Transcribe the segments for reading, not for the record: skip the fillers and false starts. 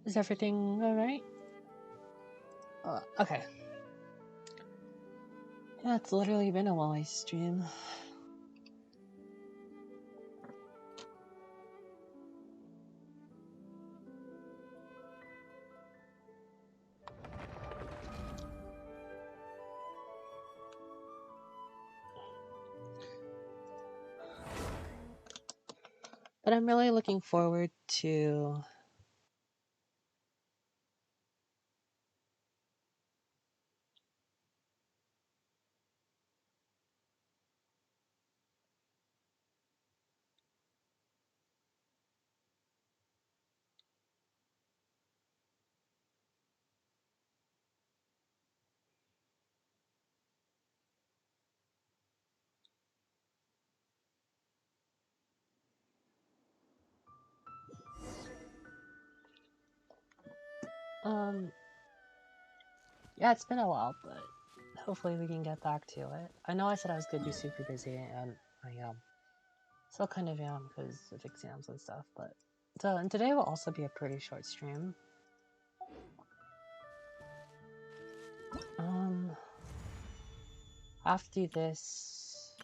Is everything alright? Okay. Yeah, it's literally been a while I stream. But I'm really looking forward to yeah, it's been a while, but hopefully we can get back to it. I know I said I was gonna be super busy, and I still kind of am because of exams and stuff, but and today will also be a pretty short stream. Have to do this.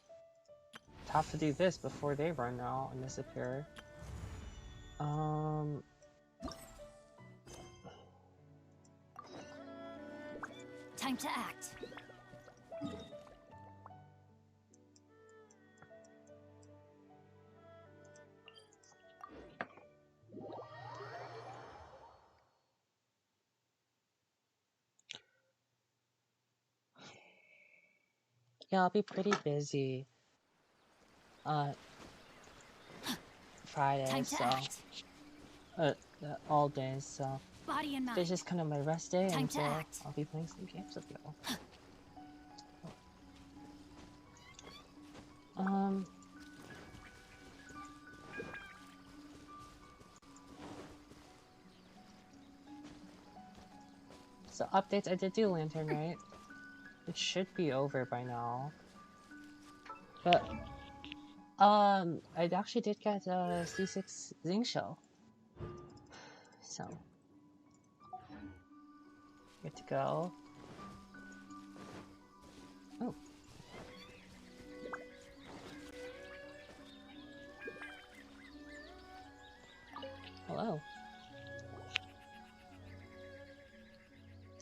Have to do this before they run out and disappear. Time to act. Yeah, I'll be pretty busy. Friday, Time to so act. all day, so Body and mind. today's just kind of my rest day, Time and to so act. I'll be playing some games with y'all. So updates, I did do Lantern, right? It should be over by now. But, I actually did get a C6 Zing Show. So, good to go. Oh. Hello.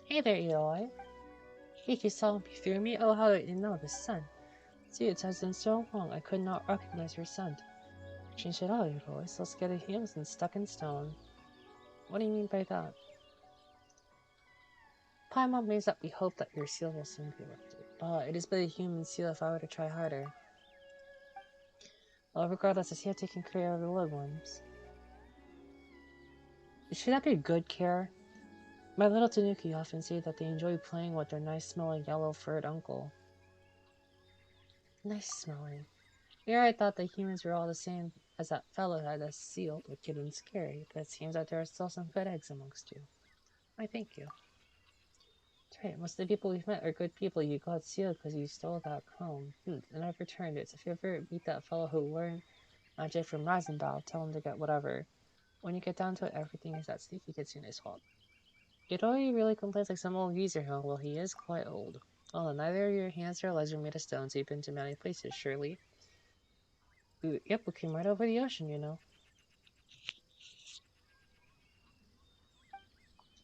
Hey there, Eloy. If you saw me through me, oh how did you know the sun? See, it has been so long I could not recognize your scent. Change it all, your voice. Let's get it healed and stuck in stone. What do you mean by that? Paimon means that we hope that your seal will soon be lifted. But it is but a human seal if I were to try harder. Well, regardless, it's here taking care of the little ones. Should that be good care? My little Tanuki often say that they enjoy playing with their nice-smelling yellow-furred uncle. Nice-smelling. Here I thought that humans were all the same as that fellow had us sealed, wicked and scary, but it seems that there are still some good eggs amongst you. I thank you. That's right, most of the people we've met are good people. You got sealed because you stole that comb. And I've returned it. So if you ever meet that fellow who learned magic from Rasenball, tell him to get whatever. When you get down to it, everything is that sneaky kitsune's fault. Yoroi really complains like some old geezer, huh? Well, he is quite old. Well, neither of your hands or legs are made of stone, so you've been to many places, surely. Yep, we came right over the ocean, you know.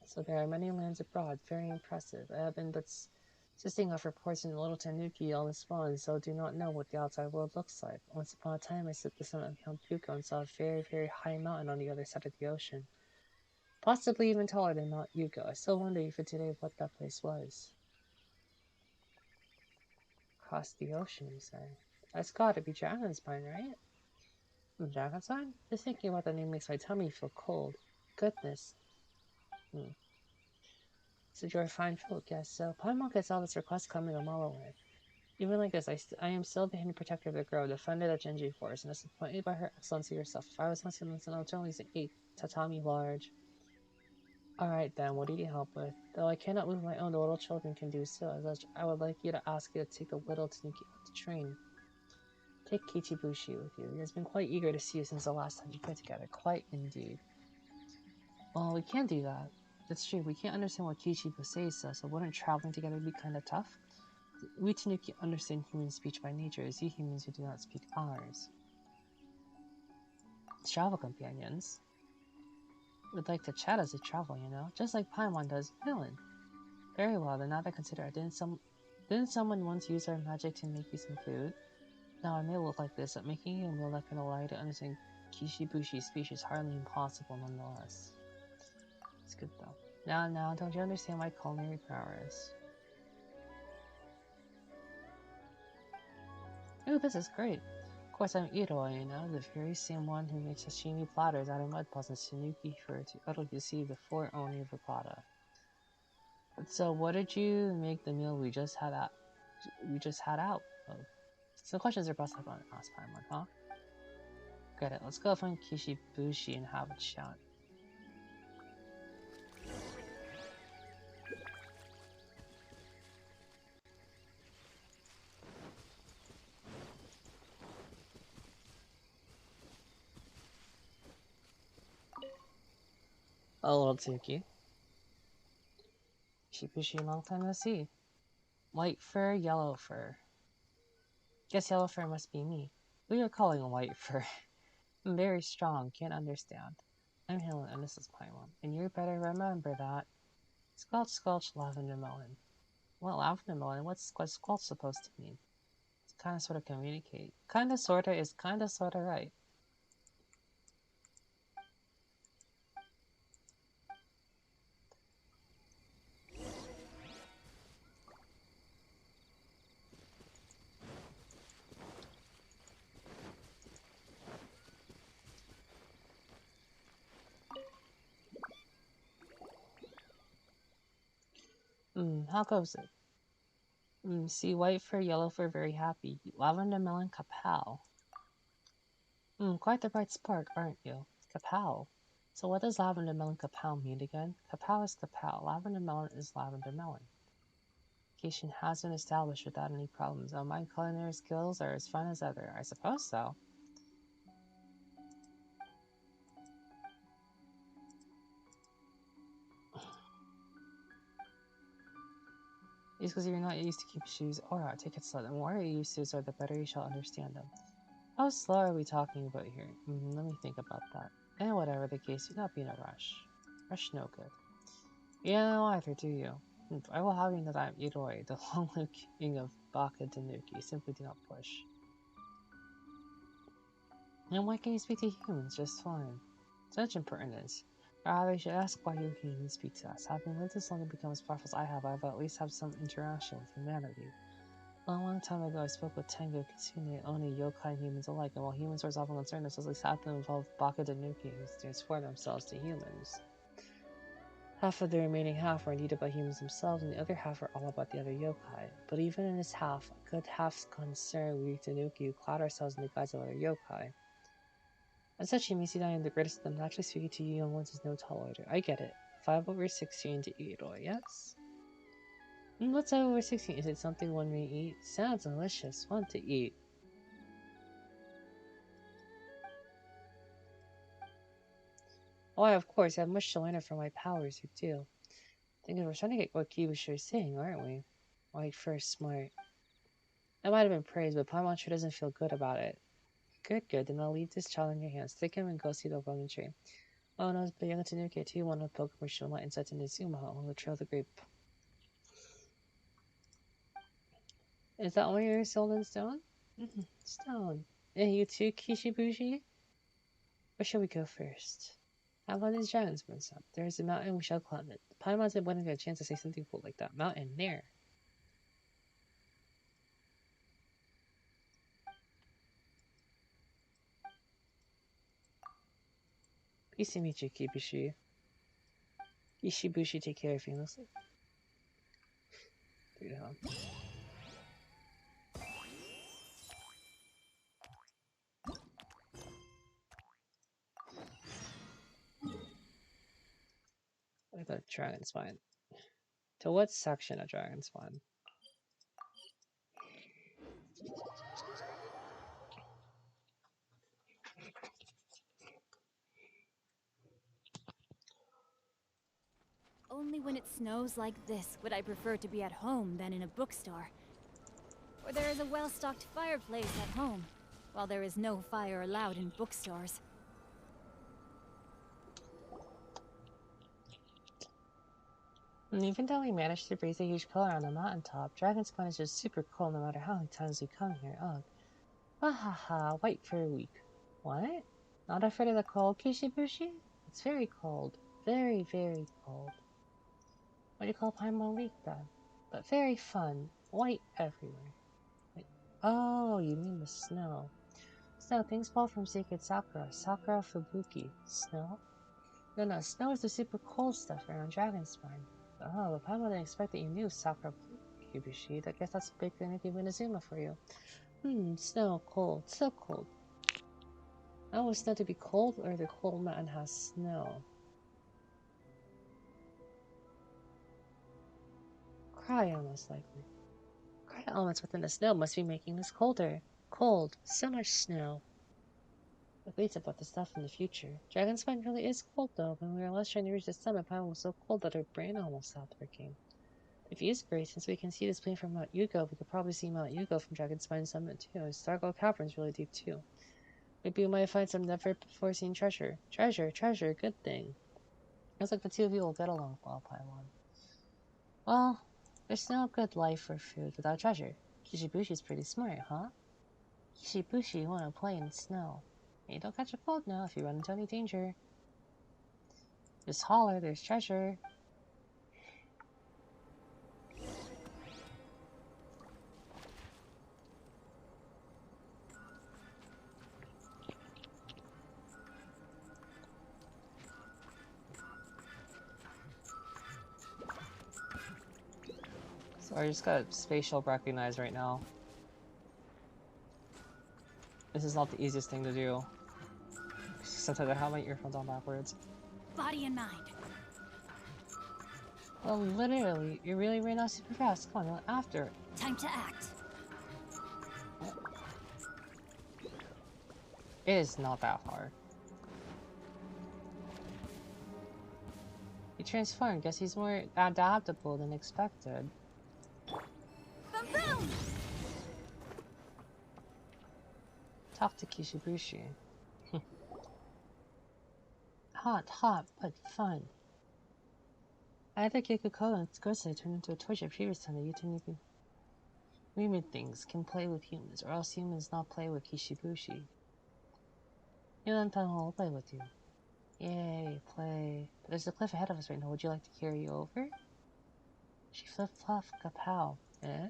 So there are many lands abroad, very impressive. I have been but assisting of reports in Little Tanuki all this while, and so do not know what the outside world looks like. Once upon a time, I sit the summit of Mount Puko and saw a very, very high mountain on the other side of the ocean. Possibly even taller than Mount Yuko. I still wonder even today what that place was. Across the ocean, you say? That's gotta be Dragonspine, right? Dragonspine? Just thinking about the name makes my tummy feel cold. Goodness. So you're a fine folk, yes. So Paimon gets all this requests coming a mile away. Even like this, I am still the hidden protector of the grove, defended at Genji Force, and is appointed by her excellency herself. If I was once in I'll only say 8 tatami large. Alright then, what do you need help with? Though I cannot move my own, the little children can do so. As such, I would like you to ask you to take the little Tanuki out to train. Take Kichibushi with you. He has been quite eager to see you since the last time you played together. Quite indeed. Well, we can't do that. That's true, we can't understand what Kishibu says, so wouldn't traveling together be kinda tough? We Tanuki understand human speech by nature, as you humans who do not speak ours. Travel companions would like to chat as they travel, you know? Just like Paimon does Hylan. Very well, then now that I consider it, didn't someone once use our magic to make you some food? Now, it may look like this, but making you a meal that can allow you to understand Kishibushi's speech is hardly impossible nonetheless. It's good though. Now, don't you understand my culinary prowess? Ooh, this is great. Of course, I'm Iroi, you know, the very same one who makes sashimi platters out of mud puzzles and Tanuki for to utterly see before owning of ricotta. So, what did you make the meal we just had out of? Some questions are best left unasked by one, huh? Get it. Let's go find Kishibushi and have a chat. A little Tuki. Kishibushi, long time no see. White fur, yellow fur. Guess yellow fur must be me. Who you're calling white fur? I'm very strong, can't understand. I'm Hylan and this is Paimon, and you better remember that. Squelch, squelch, lavender melon. What lavender melon? What's squelch supposed to mean? It's kinda sorta communicate. Kinda sorta is kinda sorta right. How goes it? See white fur, yellow fur, very happy. Lavender melon, kapow. Quite the bright spark, aren't you? Kapow. So what does lavender melon kapow mean again? Kapow is kapow. Lavender melon is lavender melon. Cation has been established without any problems. Now my culinary skills are as fine as ever. I suppose so. It's because you're not used to keep shoes. Alright, take it slow. The more you use to, the better you shall understand them. How slow are we talking about here? Let me think about that. And whatever the case, do not be in a rush. Rush no good. You don't know either, do you? I will have you know that I am Iroi, the long-lived king of Baka Tanuki. Simply do not push. And why can you speak to humans just fine? Such impertinence. Rather, you should ask why you humans speak to us. Having lived as long and become as powerful as I have at least have some interaction with humanity. A long time ago, I spoke with Tengu, Kitsune, Oni, yokai, and humans alike, and while humans were often concerned, this at least half of them involved Baka Danuki, who transformed themselves to humans. Half of the remaining half were needed by humans themselves, and the other half were all about the other yokai. But even in this half, a good half's concerned we Danuki who clad ourselves in the guise of other yokai. As such, you may see that I am the greatest of them. Naturally speaking to you young ones is no tolerator. I get it. 5/16 to Iroi, yes? What's 5/16? Is it something one may eat? Sounds delicious. Fun to eat. Why, of course, I have much to learn from my powers, you do. Think we're starting to get what Kibushu is saying, aren't we? White first, smart. That might have been praised, but Paimon sure doesn't feel good about it. Good, then I'll leave this child in your hands. Take him and go see the rolling tree. Oh no, but young Tanuki too want to pilgrimage show light insights into Zuma on the trail of the grape. Is that why you're sold in stone? Stone. And you too, Kishibushi? Where shall we go first? How about these dragons, up? There's a mountain, we shall climb it. Paimon's been waiting for a chance to say something cool like that. Mountain there. Peace to meet you, Kibushi. Kishibushi, take care of you. Let's look at dragon spine. To what section of dragon spine? Only when it snows like this would I prefer to be at home than in a bookstore. Where there is a well-stocked fireplace at home, while there is no fire allowed in bookstores. And even though we managed to raise a huge pillar on the mountaintop, Dragon's Spawn is just super cold no matter how many times we come here. Ugh. Ha ha ha, white for a week. What? Not afraid of the cold, Kishibushi? It's very cold. Very, very cold. What do you call Paimon week then? But very fun. White everywhere. Wait. Oh, you mean the snow. Snow, things fall from sacred sakura. Sakura Fubuki. Snow? No, snow is the super cold stuff around Dragonspine. Oh, but Paimon didn't expect that you knew Sakura Kibushi. I guess that's big Nikki Minazuma for you. Snow, cold, so cold. I want snow to be cold, or the cold mountain has snow. Cryo, most likely. Cryo elements within the snow must be making this colder. Cold, so much snow. It leads about the stuff in the future. Dragonspine really is cold though. When we were last trying to reach the summit, Paimon was so cold that her brain almost stopped working. If he is great, since we can see this plane from Mount Yugo, we could probably see Mount Yugo from Dragonspine Summit too. Stargo Cavern's really deep too. Maybe we might find some never-before-seen treasure. Treasure, good thing. Looks like the two of you will get along well, Paimon. Well, there's no good life or food without treasure. Kishibushi's pretty smart, huh? Kishibushi, you want to play in snow. Hey, don't catch a cold now if you run into any danger. Just holler, there's treasure. So I just got spatial recognize right now. This is not the easiest thing to do. Sometimes I have my earphones on backwards. Body and mind. Well, literally, you really ran out super fast. Come on, after it. Time to act. It is not that hard. He transformed. Guess he's more adaptable than expected. Boom boom! Talk to Kishibushi. Hot, but fun. Either Kikuko and Gosei turned into a torture previous time that Utaniku Remid things can play with humans, or else humans not play with Kishibushi. Hylan will play with you. Yay, play. But there's a cliff ahead of us right now. Would you like to carry you over? She flip-flopped kapow. Eh?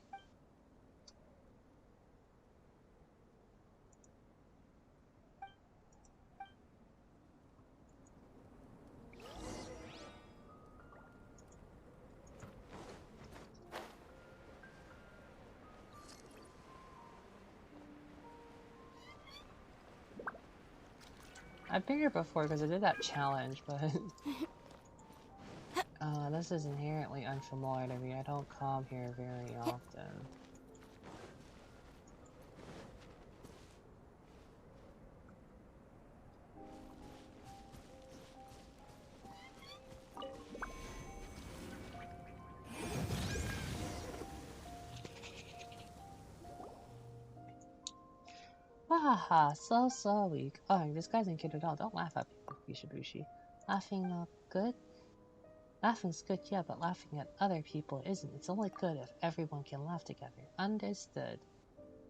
I've been here before because I did that challenge, but this is inherently unfamiliar to me. I don't come here very often. Wahaha, so weak. Oh, this guy's ain't kid at all. Don't laugh at people, Kishibushi. Laughing not good? Laughing's good, yeah, but laughing at other people isn't. It's only good if everyone can laugh together. Understood.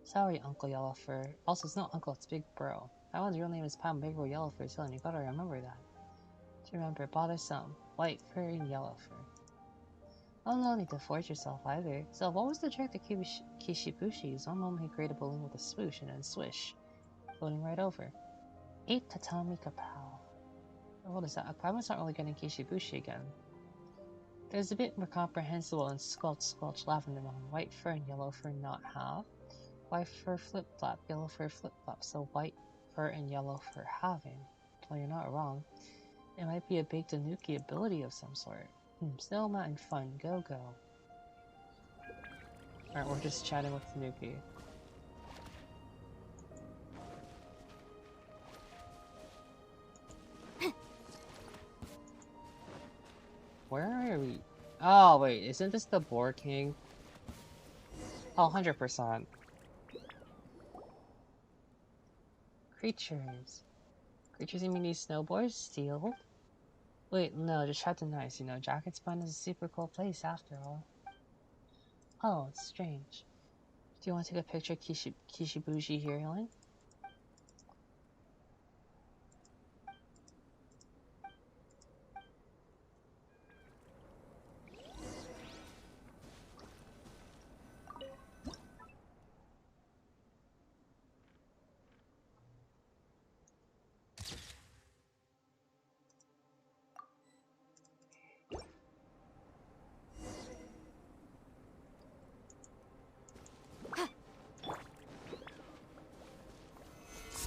Sorry, Uncle Yellowfur. Also, it's not Uncle, it's Big Bro. That one's real name is Pam Big Bro Yellowfur, so you gotta remember that. To remember, bothersome, white fur and yellow fur. Oh, no need to force yourself either. So, what was the trick to Kishibushi? One moment he created a balloon with a swoosh and then swish, floating right over. 8 tatami kapow. What is that? Aquaman's not really getting Kishibushi again. There's a bit more comprehensible and squelch lavender among white fur and yellow fur not have. White fur flip-flop, yellow fur flip-flop, so white fur and yellow fur having. Well, you're not wrong. It might be a big Tanuki ability of some sort. Snow Mountain fun, go. Alright, we're just chatting with Tanuki. Where are Where are we? Oh, wait, isn't this the Boar King? Oh, 100%. Creatures. Creatures in mini snowboards? Sealed? Wait, no, just trapped in ice. You know, Jacket Spawn is a super cool place after all. Oh, it's strange. Do you want to take a picture of Kishibushi here, Hylan?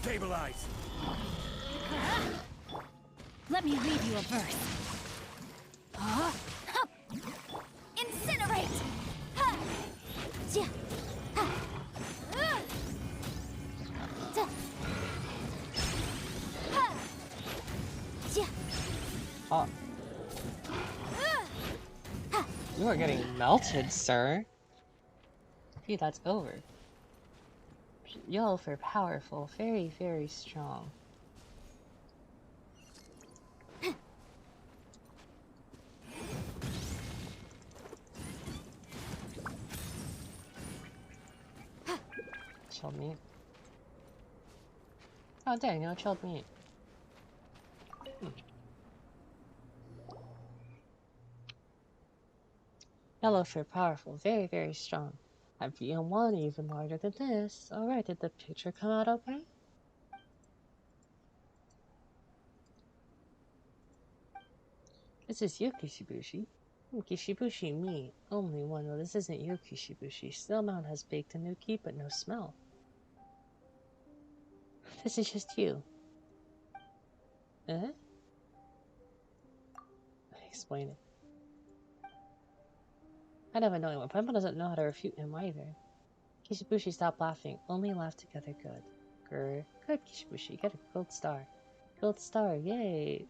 Stabilize! Let me read you a verse. Huh? Incinerate! Ha! Ja! Ha! Da! Ha! Ja! Oh. You are getting melted, sir. Phew, that's over. Y'all are powerful, very, very strong. Chilled meat. Oh dang, no chilled meat. Yellowfur powerful, very, very strong. I've eaten one even larger than this. Alright, did the picture come out okay? This is you, Kishibushi. Kishibushi, me. Only one. Well, this isn't you, Kishibushi. Snowmount has baked a new key, but no smell. This is just you. Eh? Explain it. I never know him. Pemba doesn't know how to refute him either. Kishibushi, stop laughing. Only laugh together good. Grr. Good, Kishibushi. Get a gold star. Gold star, yay!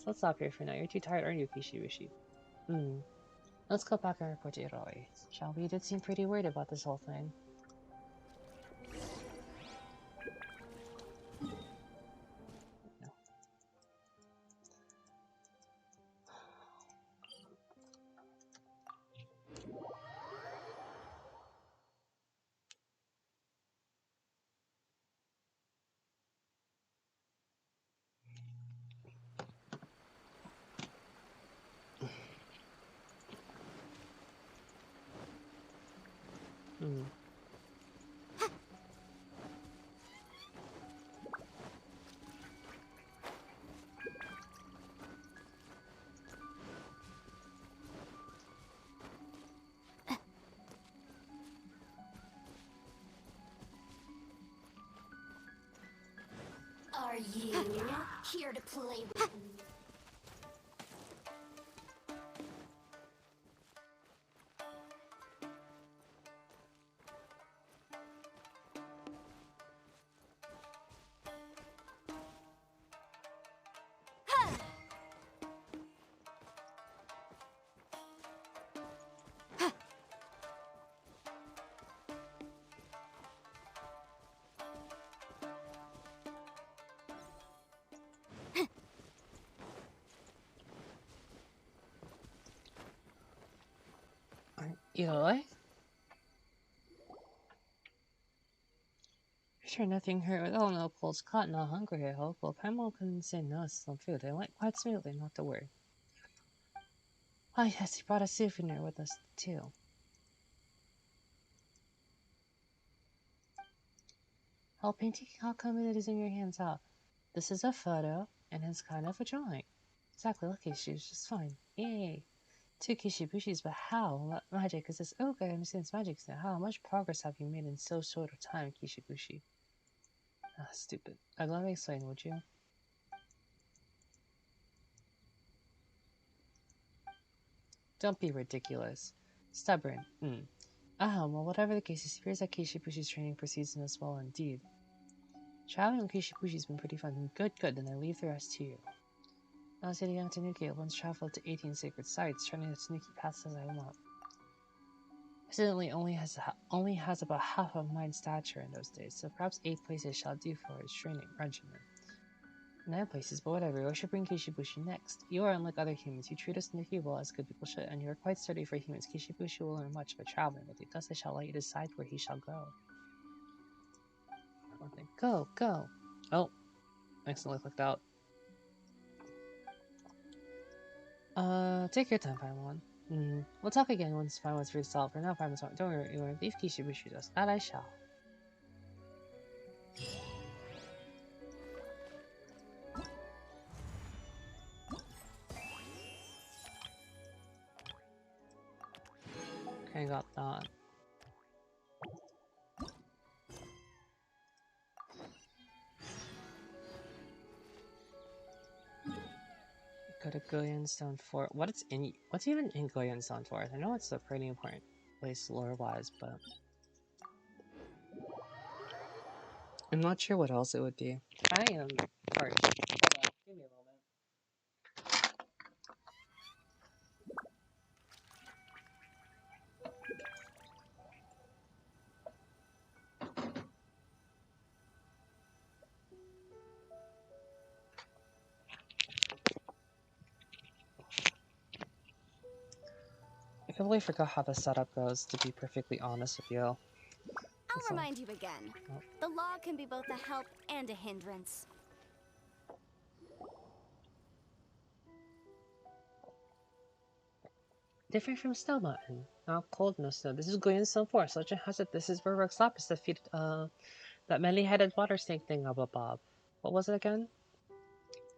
Let's stop here for now. You're too tired, aren't you, Kishibushi? Let's go back and report to Iroi. Shall we? You did seem pretty worried about this whole thing. Are you here to play with me? Iroi? Sure, nothing hurt with all no pulls caught, not hungry, I hope. Well, Paimon couldn't say no to some food. They went quite smoothly, not to worry. Ah, yes, he brought a souvenir with us, too. Oh, painting, how come it is in your hands out? This is a photo, and it's kind of a drawing. Exactly, lucky she was just fine. Yay! Two Kishibushis, but how? Magic is this ogre understands magic now. How much progress have you made in so short a time, Kishibushi? Ah, stupid. Let me explain, would you? Don't be ridiculous. Stubborn. Well, whatever the case, it appears that Kishibushi's training proceeds in us well indeed. Traveling with Kishibushi's been pretty fun. Good, then I leave the rest to you. I was a young Tanuki. I once traveled to 18 sacred sites, turning the Tanuki paths as I want. Incidentally, only has about half of mine stature in those days, so perhaps 8 places shall do for his training regimen. 9 places, but whatever, we should bring Kishibushi next. You are unlike other humans. You treat us Tanuki well as good people should, and you are quite sturdy for humans. Kishibushi will learn much by traveling with you, thus I shall let you decide where he shall go. Go, go! Oh, accidentally clicked out. Take your time, Paimon. We'll talk again once Paimon's resolved. For now, Paimon's fine. Don't worry, you want to leave Kishibushi to us. That I shall. Okay, got that. Go to Goyenstone Fort. What's even in Goyenstone Fort? I know it's a pretty important place lore-wise, but I'm not sure what else it would be. I am parched. Hold on, give me a moment. I completely forgot how the setup goes, to be perfectly honest with you. I'll remind you again. Oh. The law can be both a help and a hindrance. Different from Snow Mountain. Not cold, no snow. This is Goyenstone Forest. Legend has it this is where Rex Lapis defeated, that many-headed water snake thing, Bob. What was it again?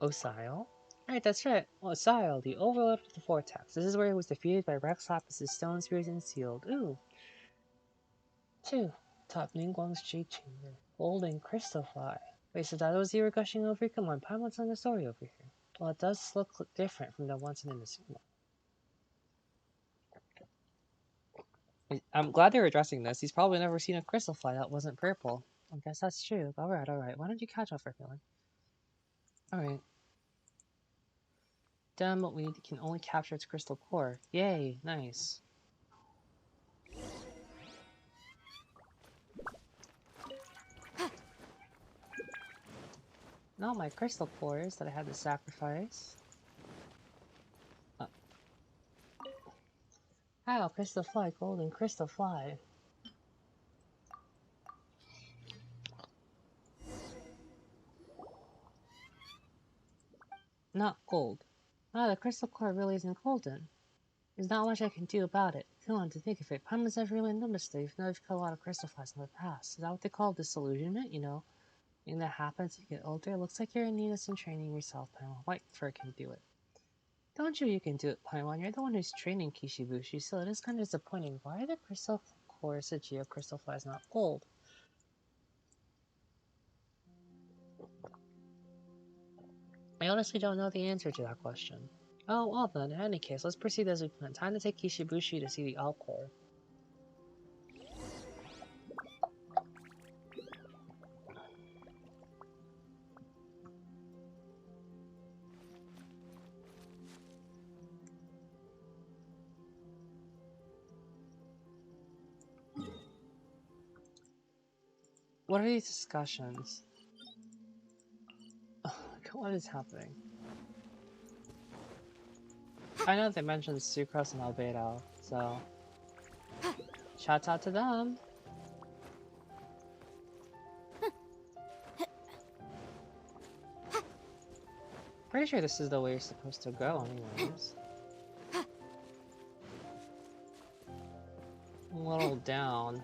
Osile? Right, that's right. Osile, the overlord of the Vortex. This is where he was defeated by Rex Lapis' stone spears and sealed. Ooh. 2. Top Ningguang's Jade Chamber. Golden Crystal Fly. Wait, so that was you were gushing over? Come on, Paimon's telling the story over here. Well, it does look different from the ones in the cinema. I'm glad they're addressing this. He's probably never seen a crystal fly that wasn't purple. I guess that's true. Alright. Why don't you catch up for Hylan? Alright. Damn, but we can only capture its crystal core. Yay, nice. Not my crystal cores that I had to sacrifice. Ow, crystal fly, golden crystal fly. Not gold. Ah, the crystal core really isn't golden. There's not much I can do about it. Come on, to think of it, Paimon's never really noticed it, even though I've caught a lot of crystal flies in the past. Is that what they call disillusionment, you know? Thing that happens as you get older? Looks like you're in need of some training yourself, Paimon. White Fur can do it. Don't you can do it, Paimon. You're the one who's training Kishibushi, so it is kind of disappointing. Why are the crystal cores of Geo crystal flies not gold? I honestly don't know the answer to that question. Oh, well then, in any case, let's proceed as we planned. Time to take Kishibushi to see the Alcor. What are these discussions? Oh, what is happening? I know they mentioned Sucrose and Albedo, so shouts out to them. Pretty sure this is the way you're supposed to go, anyways. A little down.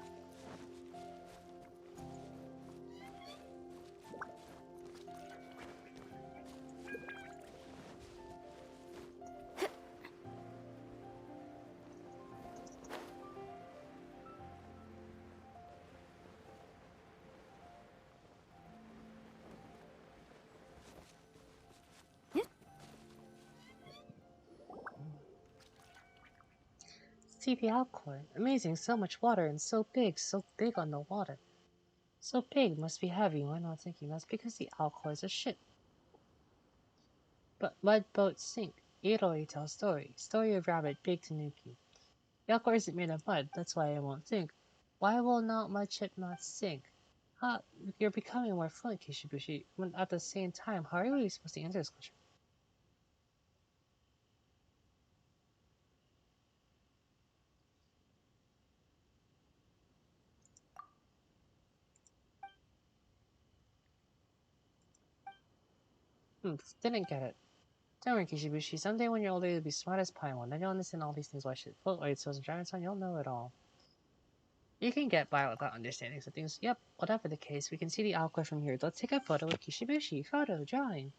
TP Alcor. Amazing, so much water and so big on the water. So big, must be heavy. Why not thinking that's because the Alcor is a ship. But mud boats sink. Iroi tells story. Story of rabbit big tanuki. The alcor isn't made of mud, that's why it won't sink. Why will not mud ship not sink? Huh, you're becoming more fluent, Kishibushi. When at the same time, how are you really supposed to answer this question? Didn't get it. Don't worry, Kishibushi. Someday when you're older, you'll be smart as Paimon. Then you'll understand all these things. Why should float like souls and dragons on? You'll know it all. You can get by without understanding some things. Yep, whatever the case, we can see the alcor from here. Let's take a photo with Kishibushi. Photo, drawing.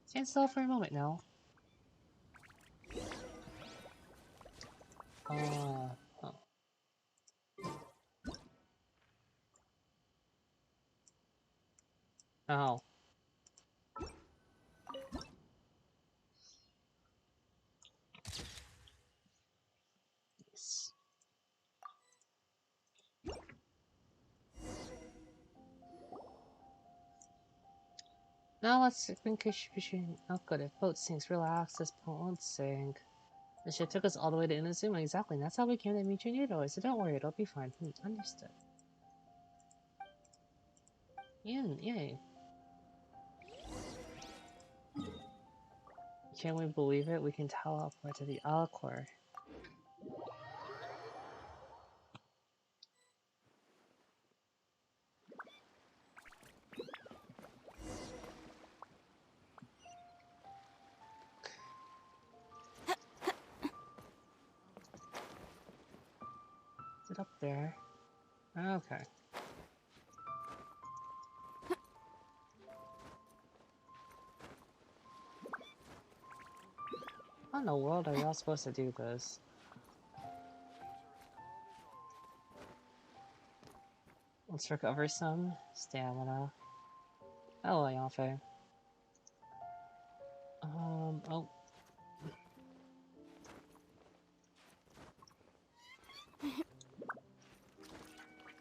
Stand still for a moment now. Oh. Oh. Yes. Now let's bring Kishibushi. Oh good, if boat sinks, relax, this boat won't sink. The ship took us all the way to Inazuma, exactly, and that's how we came to meet Junito, so don't worry, it'll be fine. Understood. Yay. Can we believe it? We can teleport to the Alcor. Is it up there? Okay. How in the world are y'all supposed to do this? Let's recover some stamina. Hello, Yanfei. Oh.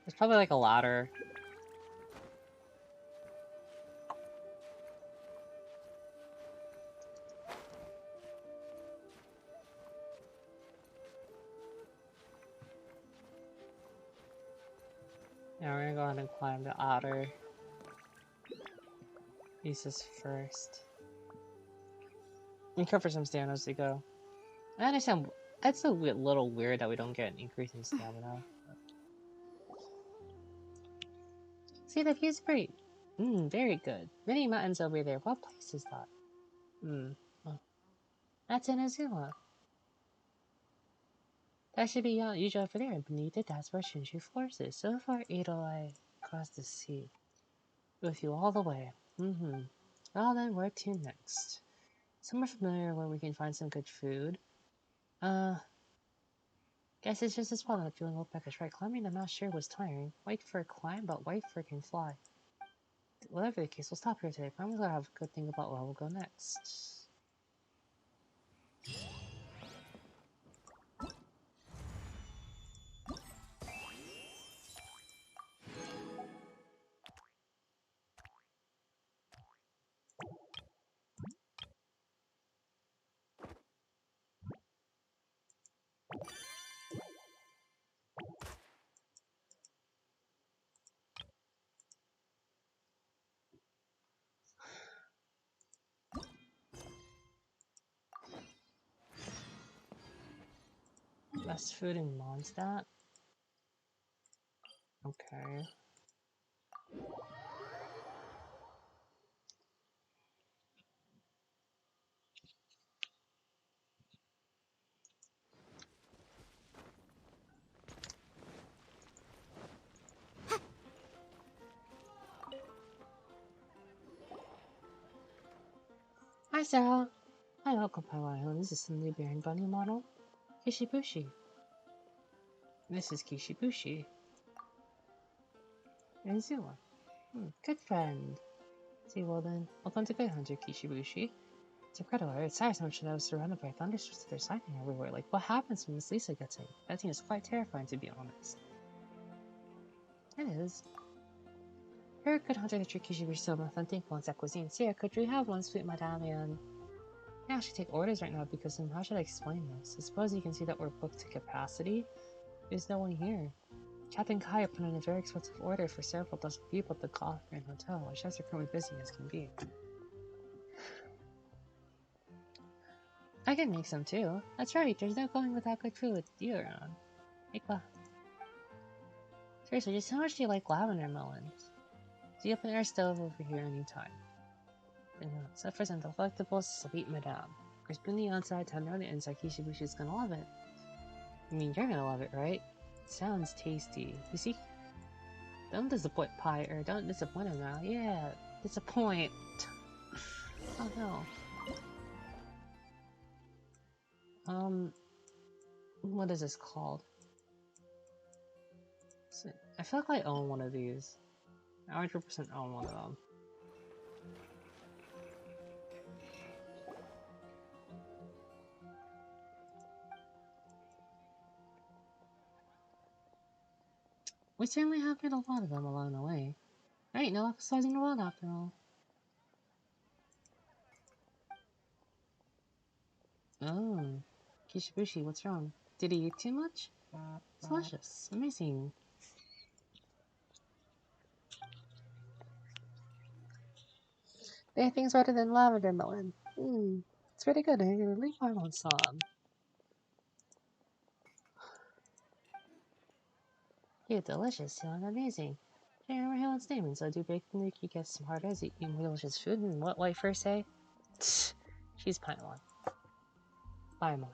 There's probably like a ladder. Yeah, we're gonna go ahead and climb the ladder. Use this first. And cover some stamina as we go. I understand. It's a little weird that we don't get an increase in stamina. See, the view's great. Very good. Many mountains over there. What place is that? Oh, that's Inazuma. That should be usually over there, and beneath it, that's where Shinshu Force is. So far, Edo across the sea. With you all the way. Well then, where to next? Somewhere familiar where we can find some good food. Guess it's just as well that feeling low peckish, right? Climbing the mount sure was tiring. White fur climb, but white fur can fly. Whatever the case, we'll stop here today. I'm gonna have a good think about where we'll go next. Best food in Mondstadt? Okay. Hi, Sarah. Hi, welcome, Island. This is the new Baron Bunny model. Kishibushi. This is Kishibushi. And Zua. Good friend. See, well then, welcome to Good Hunter, Kishibushi. It's incredible, right? Cyrus mentioned I was surrounded by thunderstorms that there's lightning everywhere. Like, what happens when Miss Lisa gets in? That thing is quite terrifying, to be honest. It is. You're a good hunter that your Kishibushi so much. I'm thankful in that cuisine. Sarah, could we have one sweet medallion? I can't actually take orders right now because how should I explain this? I suppose you can see that we're booked to capacity. There's no one here. Captain Kaya put in a very expensive order for several dozen people at the Kaufman Hotel. Our chefs are currently busy as can be. I can make some too. That's right, there's no going without good food with you around. Seriously, just how much do you like lavender melons? Do you open our stove over here anytime? And except for some delectable sweet madame. Crispy on the outside, tender on the inside, Kishibushi's gonna love it. I mean, you're gonna love it, right? It sounds tasty. You see? Don't disappoint Pie, or don't disappoint him now. Yeah, disappoint. Oh no. What is this called? I feel like I own one of these. I 100% own one of them. We certainly have made a lot of them along the way. Right, no emphasizing the world after all. Oh, Kishibushi, what's wrong? Did he eat too much? It's delicious. Amazing. Anything's better than lavender melon. It's pretty good. I'm gonna leave mine on some. Yeah, delicious. Sound amazing. I remember Hylan's name, and so I do bake and you get some hard as eating more delicious food. And what wife first say? She's Paimon. Paimon.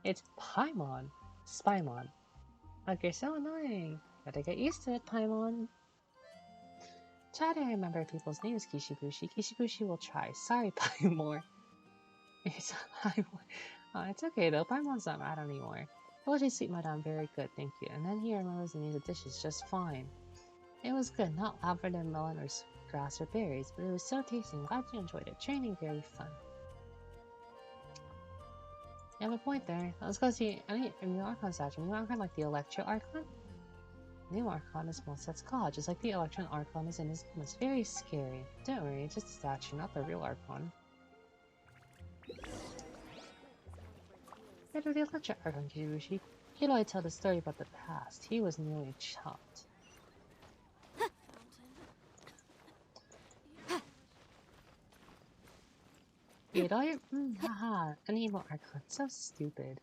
It's Paimon. Spymon. Like, you're so annoying. Gotta get used to it, Paimon. Try to remember people's names, Kishibushi. Kishibushi will try. Sorry, Paimon. It's Paimon. Oh, it's okay though. Paimon's not mad anymore. Delicious sweet madame, very good, thank you. And then he remembers the names of dishes just fine. It was good, not lavender melon or grass or berries, but it was so tasty. I'm glad you enjoyed it. Training, very fun. You have a point there. Let's go see any new Archon statue. New Archon like the Electro Archon? New Archon is most that's called, just like the Electron Archon is in his name. It's very scary. Don't worry, it's just a statue, not the real Archon. Head of the Electro Archon, Kishibushi. He'd always tell the story about the past. He was nearly chopped. Wait, all your haha, an evil Archon, so stupid.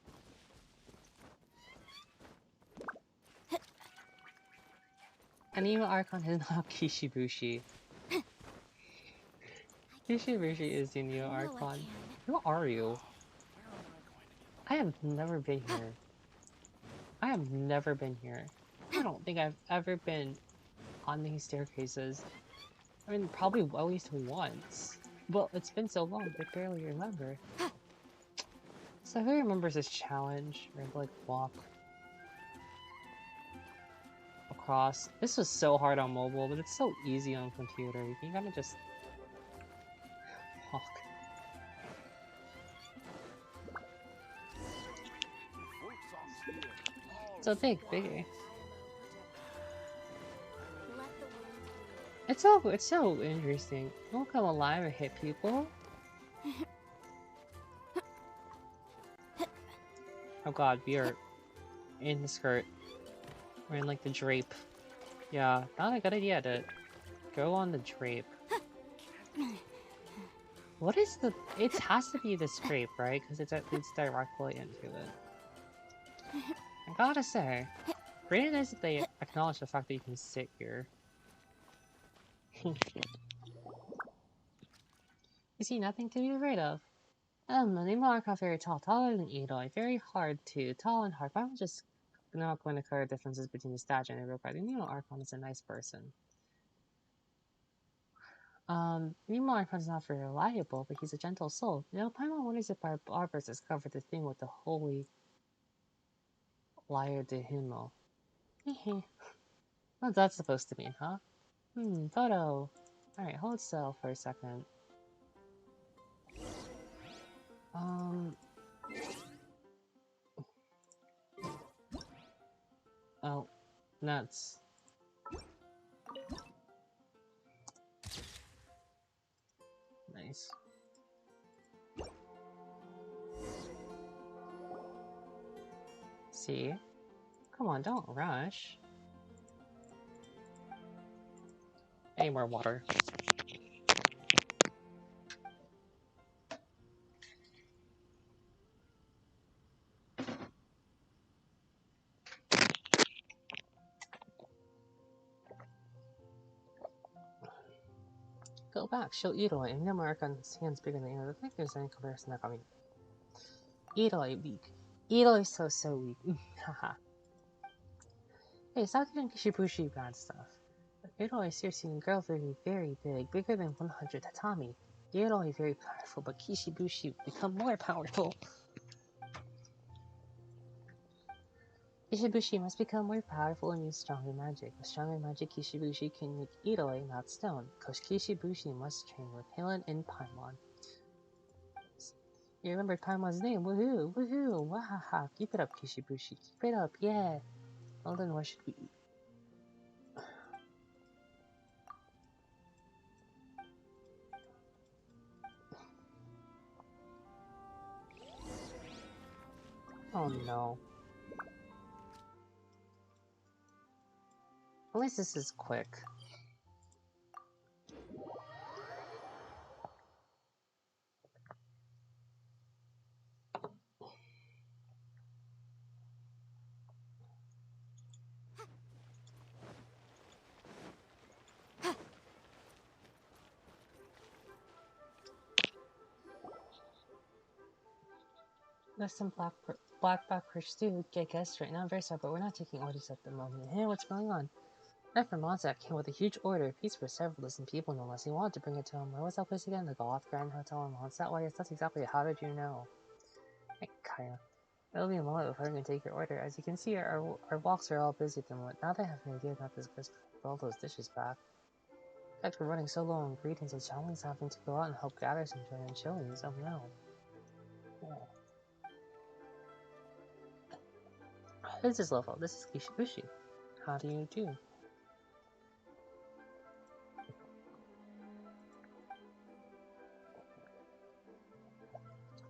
An evil Archon is not Kishibushi. Kishibushi is the new Archon. Who are you? I have never been here. I have never been here. I don't think I've ever been on these staircases. I mean, probably at least once. But it's been so long, I barely remember. So who remembers this challenge? Where to, like, walk across? This was so hard on mobile, but it's so easy on computer. You can kind of just walk. So bigger. It's so interesting. Don't come alive and hit people. Oh god, we are in the skirt. We're in like the drape. Yeah, not a good idea to go on the drape. What is the? It has to be the scrape, right? Because it leads directly into it. I gotta say, pretty nice that they acknowledge the fact that you can sit here. You see nothing to be afraid of. The name of Arcon very tall, taller than Edoy, very hard too, tall and hard. But I'm just not going to cover differences between the statue and the real party. Nemo Archon is a nice person. Nemo Archon is not very reliable, but he's a gentle soul. You know, Paimon wonders if our barbers discovered the thing with the holy liar de Himo. What's that supposed to mean, huh? Photo. Alright, hold still for a second. Oh, nuts. Nice. tea. Come on, don't rush. Any more water? Go back, show Eloy. And mark on his hands bigger than yours. I think there's any comparison that I mean. Eloy weak. Eloy's so weak. Haha. Hey, stop giving Kishibushi bad stuff. Eloy seriously and girl very big, bigger than 100 tatami. Eloy very powerful, but Kishibushi become more powerful. Kishibushi must become more powerful and use stronger magic. With stronger magic, Kishibushi can make Eloy not stone. Coach Kishibushi must train with Hylan and Paimon. You remembered Paimon's name. Woohoo! Woohoo! Wahaha! Keep it up, Kishibushi. Keep it up, yeah! Well then, what should we eat? Oh no. At least this is quick. There's some black pepper stew, get guests right now. I'm very sorry, but we're not taking orders at the moment. Hey, what's going on? That from Monsac came with a huge order, pizza for several dozen people no less. He wanted to bring it to him. Where was that place again? The Goth Grand Hotel in Monsac? Why, yes, that's exactly it. How did you know? Hey, Kaya. It'll be a moment before I can take your order. As you can see, our walks are all busy at the moment. Now they have an idea about this guest put all those dishes back. In fact, we're running so low on ingredients that Xiaoling's having to go out and help gather some giant chilies. Oh no. Oh. This is Lofo. This is Kishibushi. How do you do?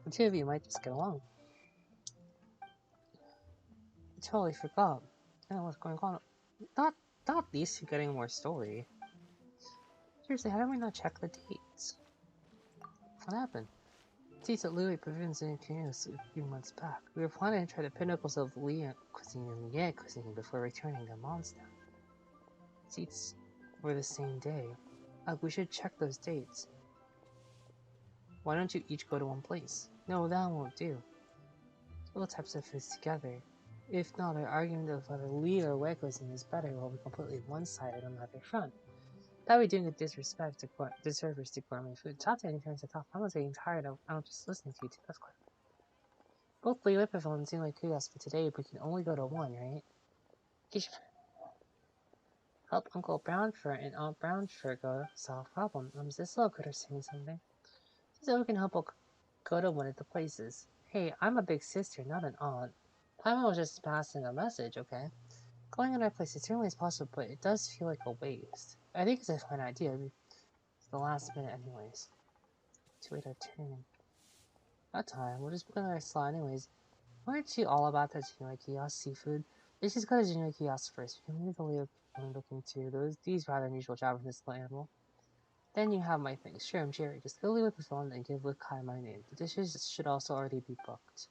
The two of you might just get along. I totally forgot. I don't know what's going on. Not these two getting more story. Seriously, how did we not check the dates? What happened? Dates at Louis Province in Canoes a few months back. We were planning to try the pinnacles of Lian cuisine and Ye cuisine before returning to Mondstadt. Dates were the same day. We should check those dates. Why don't you each go to one place? No, that won't do. All types of foods together. If not, our argument of whether Lee or Wei cuisine is better will be completely one-sided on either front. That would be doing a disservice to gourmet food. Tate turns to talk. I'm getting tired of just listening to you two. That's quite. Both Lee Whipperville and seem like curious for today, but you can only go to one, right? Help Uncle Brownfur and Aunt Brownfur solve problem. Is this little critter saying something? She said we can help go to one of the places. Hey, I'm a big sister, not an aunt. Paimon was just passing a message, okay? Going in our place is certainly is possible, but it does feel like a waste. I think it's a fine idea. It's the last minute anyways. To wait our turn. That time, we'll just book another slot anyways. Aren't you all about that Jinoi kiosk seafood? Let's just go to Jinoi kiosk first. We can leave the Leo looking to these rather unusual Japanese animal. Then you have my things. Sure, I'm Jerry. Just go with the phone and give Kai my name. The dishes should also already be booked.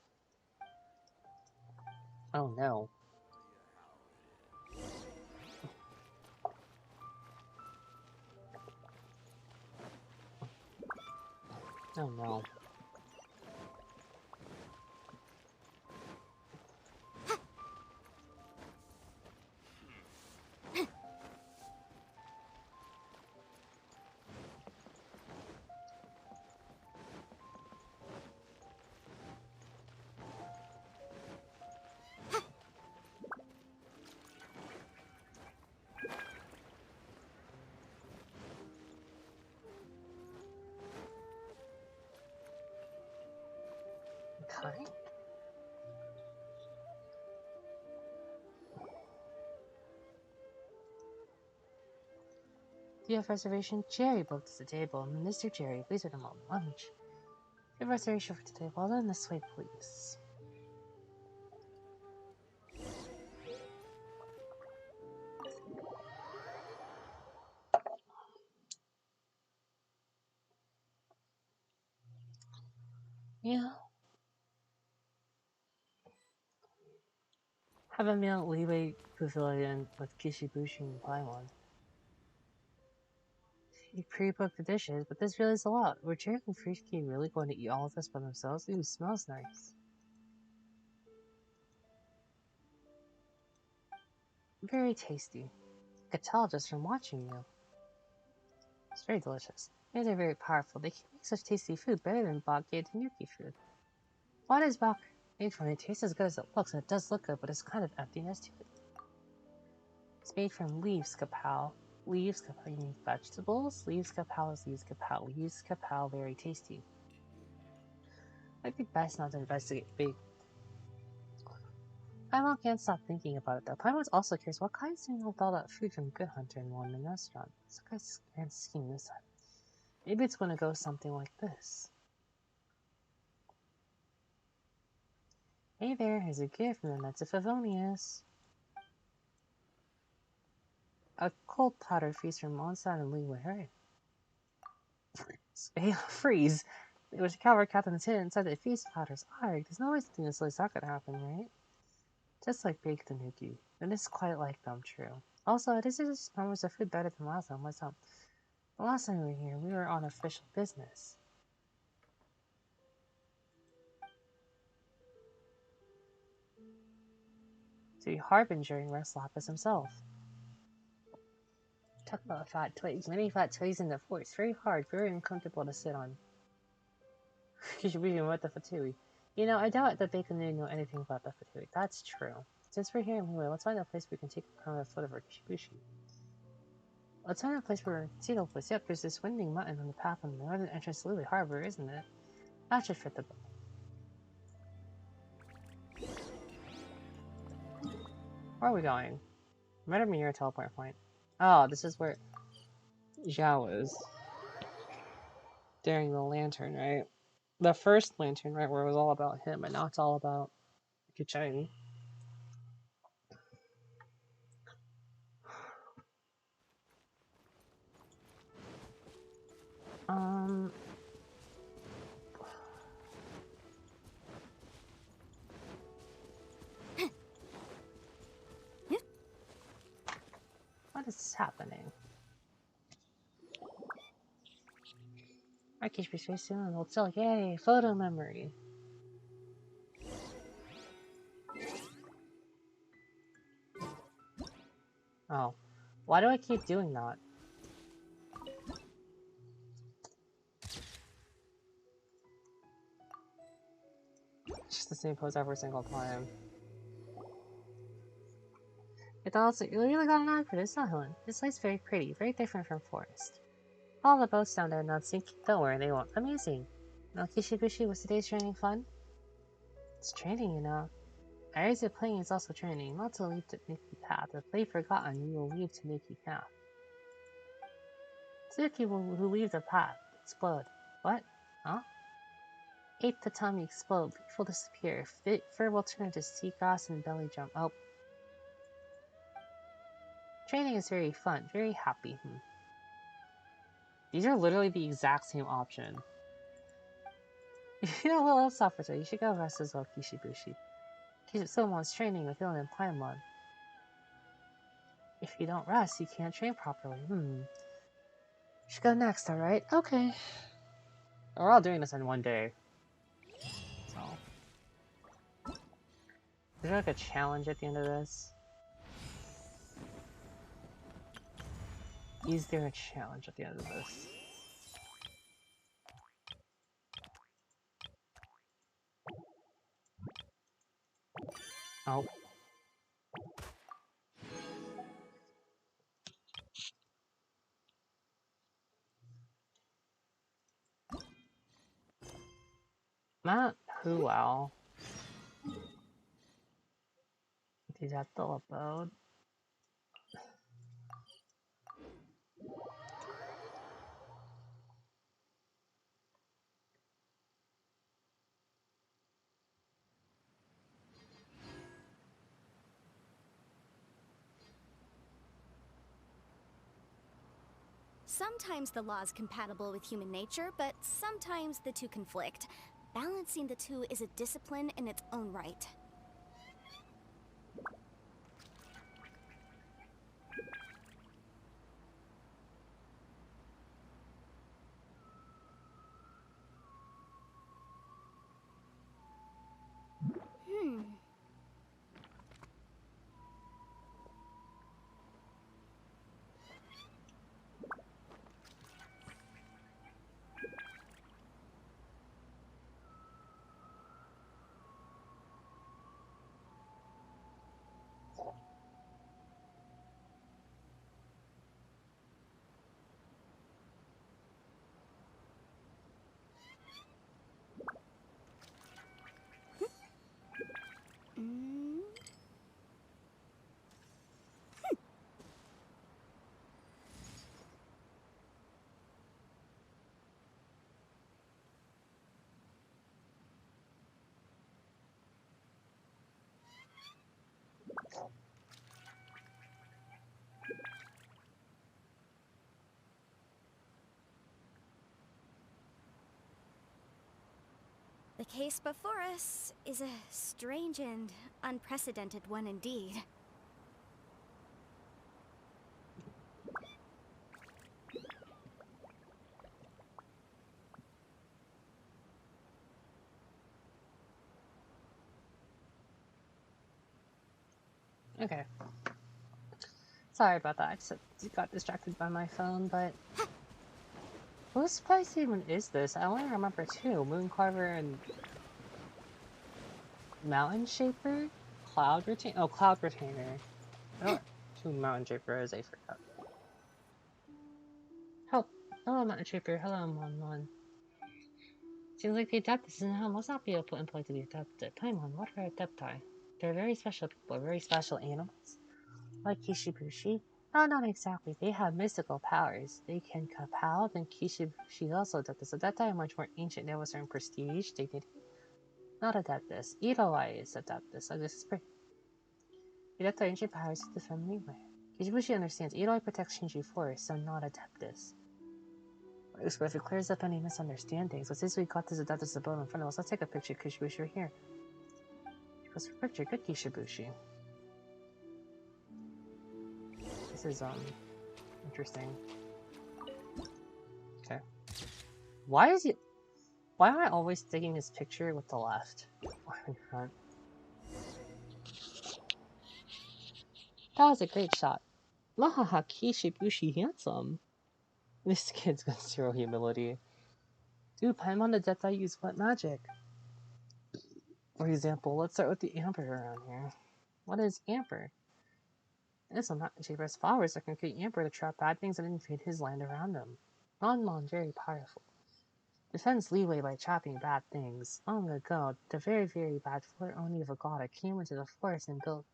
Oh no. Oh no. Kai? Do you have reservation? Jerry booked us a table. Mr. Jerry, please wait a moment. Lunch. You have reservation for today. Well then, this way, please. Have a meal at Leeway Pavilion with Kishibushi and Paimon. You pre-booked the dishes, but this really is a lot. Were Jared and Frishki really going to eat all of this by themselves? Ooh, smells nice. Very tasty. I could tell just from watching you. It's very delicious. And they're very powerful. They can make such tasty food better than Bake and Tanuki food. What is Bake made from? It tastes as good as it looks, and it does look good, but it's kind of emptiness to it. It's made from leaves, kapow. Leaves, kapow, you mean vegetables? Leaves, kapow is leaves, kapow. Leaves, kapow, very tasty. Might be best not to investigate big. Paimon can't stop thinking about it though. Paimon's also curious what kind of thing with all that food from Good Hunter in one restaurant. It's a guy's grand scheme this time. Maybe it's gonna go something like this. Hey there, here's a gift from the Knights of Favonius. A cold powder feast from Monsan and Leeway, right? Freeze! It was a cavalry captain's hit inside the feast powders. Arg, there's no way something as silly as that could happen, right? Just like baked tanuki. It is quite like them, true. Also, it is just promise of food better than last time. What's up? The last time we were here, we were on official business. To be harbinger and Rex Lapis himself. Talk about fat twigs. Many fat twigs in the forest. Very hard, very uncomfortable to sit on. You should be doing with the Fatui. You know, I doubt that Bacon knew anything about the Fatui. That's true. Since we're here anyway, let's find a place we can take a crown at the foot of our Kishibushi. Let's find a place where we can see the place. Yep, there's this winding mountain on the path on the northern entrance to Lily Harbor, isn't it? That should fit the bill. Where are we going? Right up near a teleport point. Oh, this is where Zhao is. During the lantern, right? The first lantern, right, where it was all about him, and now it's all about Kucheng. What is happening? Our Kishibushi very soon and hold still. Yay, photo memory. Oh. Why do I keep doing that? Just the same pose every single time. It's also, you really got an eye for this, huh, Hylan? This light's very pretty, very different from forest. All the boats down there not sinking. Don't worry, they won't. Amazing. Now, Kishibushi, was today's training fun? It's training, you know. I raised it playing is also training, not to leave Tanuki Path. If play forgotten, you will leave Tanuki Path. Tanuki who leave the path. Explode. What? Huh? 8 tatami explode. Leaf will disappear. Fur will turn into seagrass and belly jump. Oh. Training is very fun, very happy. These are literally the exact same option. You know, well, let's stop for a second. You should go rest as well, Kishibushi. Someone's training with Hylan and Paimon. If you don't rest, you can't train properly. You should go next, alright? Okay. We're all doing this in one day. So. Is there like a challenge at the end of this? Is there a challenge at the end of this? Oh. Not who well. He's at the abode. Sometimes the law is compatible with human nature, but sometimes the two conflict. Balancing the two is a discipline in its own right. case before us is a strange and unprecedented one indeed. Okay. Sorry about that. I just got distracted by my phone, but whose place even is this? I only remember two: Mooncarver and Mountain Shaper? Cloud Retainer? Oh, Cloud Retainer. I don't know who Mountain Shaper is, I forgot. Help! Hello, Mountain Shaper. Hello, Mon. Seems like the Adeptus must not be able to put in play to the Adeptus. Paimon, what are Adepti? They're very special people, very special animals. Like Kishibushi? No, not exactly. They have mystical powers. They can compel, and Kishibushi also Adeptus. Adepti are much more ancient. They have a certain prestige, dignity. Not Adeptus. Idolai is Adeptus. So this is pretty. Adepti are ancient powers to defend anyway. Kishibushi understands. Idolai protects Shinji Forest, so not Adeptus. But if it clears up any misunderstandings, since we got this Adeptus above in front of us, let's take a picture of Kishibushi right here. She goes for a picture. Good Kishibushi. This is, interesting. Okay. Why am I always taking his picture with the left? In front? That was a great shot. Mahaha Kishibushi handsome. This kid's got zero humility. Dude, Paimon the Death I use what magic? For example, let's start with the amber around here. What is amber? It's a mountain shaper's flowers that can create amber to trap bad things and invade his land around him. Mon very powerful. Defends leeway by trapping bad things. Long ago, the very, very bad Fort Oni of Agata came into the forest and built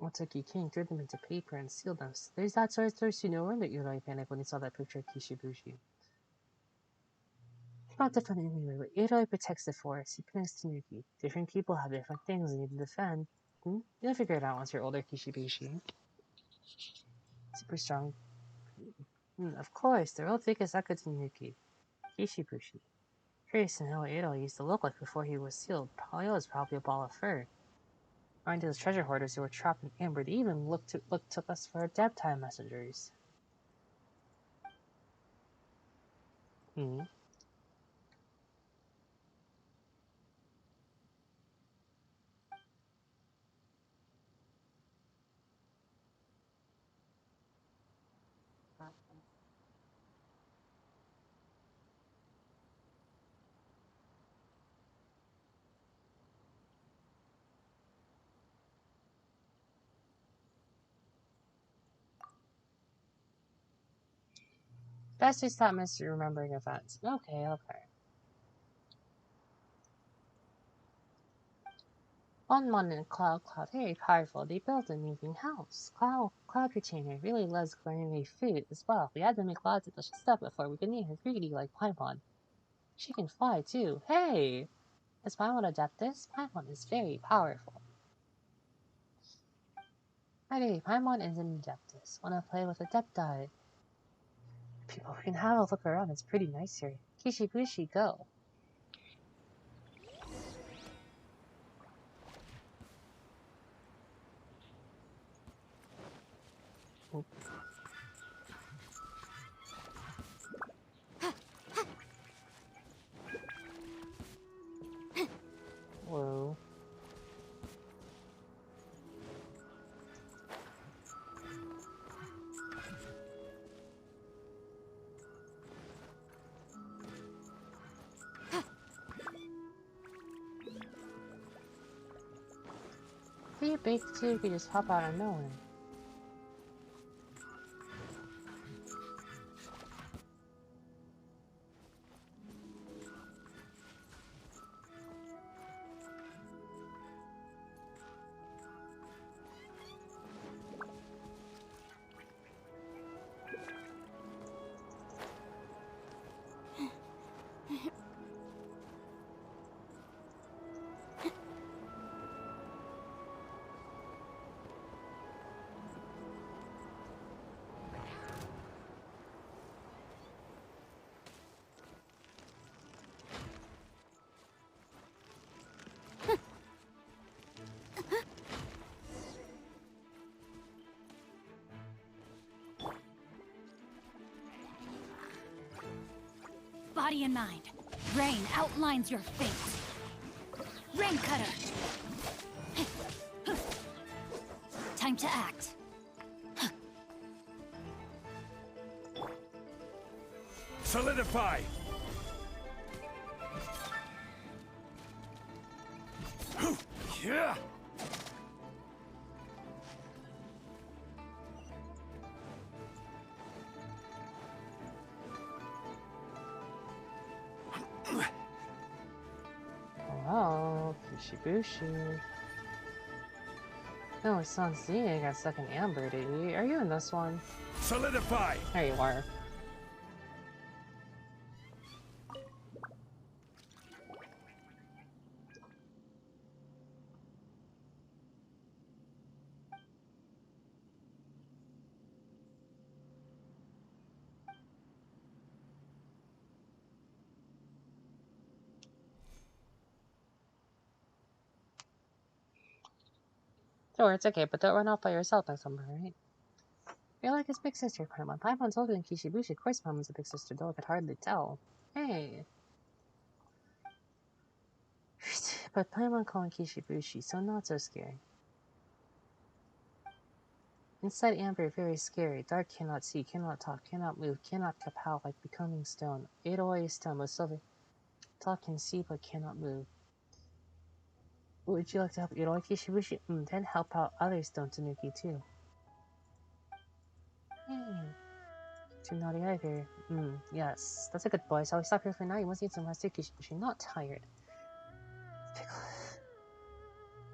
Otsuki King, threw them into paper and sealed them. There's that sort of Tsunoa that Yuroi panicked when he saw that picture of Kishibushi. Not different anyway, but Yuroi protects the forest. He connects Tanuki. Different people have different things they need to defend. You'll figure it out once you're older, Kishibushi. Super strong. Of course, the real thick is Tanuki. Kishibushi. Curious to know what Yuroi used to look like before he was sealed. Probably was probably a ball of fur. According to those treasure hoarders who were trapped in amber, they even took us for Adepti messengers. That's just not misremembering events. Okay. Mon and Cloud, very powerful. They built a moving house. Cloud Retainer really loves gourmet food as well. We had to make lots of delicious stuff before we could name her greedy like Paimon. She can fly too. Hey! Is Paimon Adeptus? Paimon is very powerful. Hey, Paimon is an Adeptus. Wanna play with Adepti? People, we can have a look around. It's pretty nice here. Kishibushi, go. Oop. Whoa. If you bake too, you could just hop out of nowhere. body and mind. Rain outlines your fate. Rain cutter. Time to act. Solidify! Yeah! Oh, Kishibushi. No, it's not Z. I got stuck in amber, did you? Are you in this one? Solidify! There you are. Sure, it's okay, but don't run off by yourself next summer, right? You're like his big sister, Paimon. Paimon's older than Kishibushi. Of course Paimon's a big sister, though I could hardly tell. Hey. But Paimon calling Kishibushi, so not so scary. Inside Amber, very scary. Dark cannot see, cannot talk, cannot move, cannot kapow like becoming stone. 808 stone was silver. Talk can see but cannot move. Would you like to help Yoroi Kishibushi? Then help out other stone Tanuki too. Too naughty either. Yes. That's a good boy. So we stop here for now. You must need some rest too, Kishibushi. Not tired. Pickle.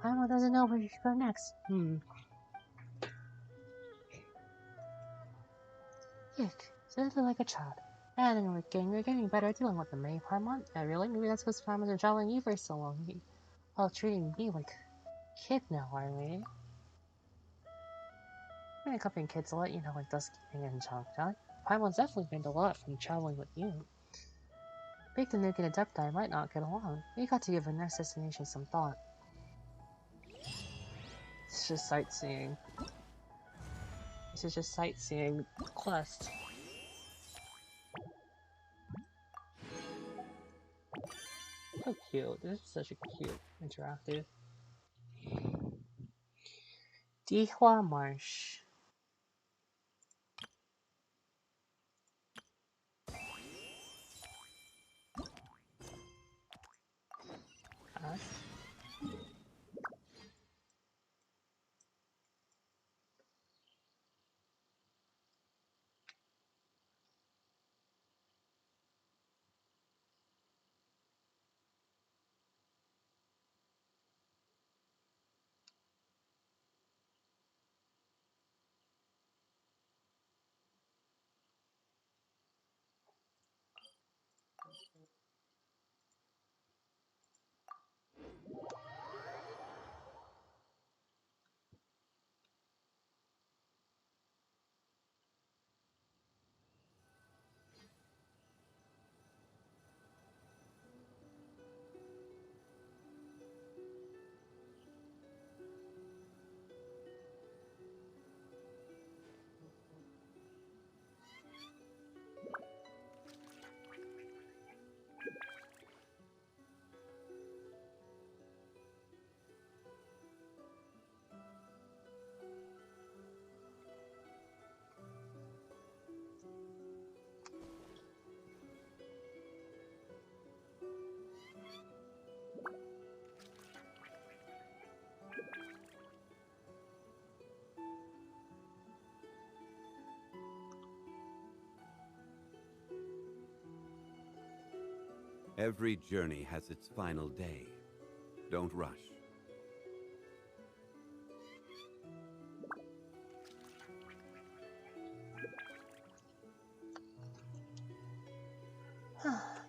Paimon doesn't know where you should go next. Yuck. Seriously like a child. And then we're getting better at dealing with them, eh, Paimon? Yeah, really? Maybe that's because Paimon's been traveling you for so long. While treating me like a kid now, are we? I mean, a couple of kids a lot, you know, like Dusky and Chong. Paimon's definitely gained a lot from traveling with you. Big Tanuki and Adepti might not get along. We got to give our next destination some thought. It's just sightseeing. This is just sightseeing quest. So cute. This is such a cute interactive. Dihua Marsh. Huh? Every journey has its final day. Don't rush.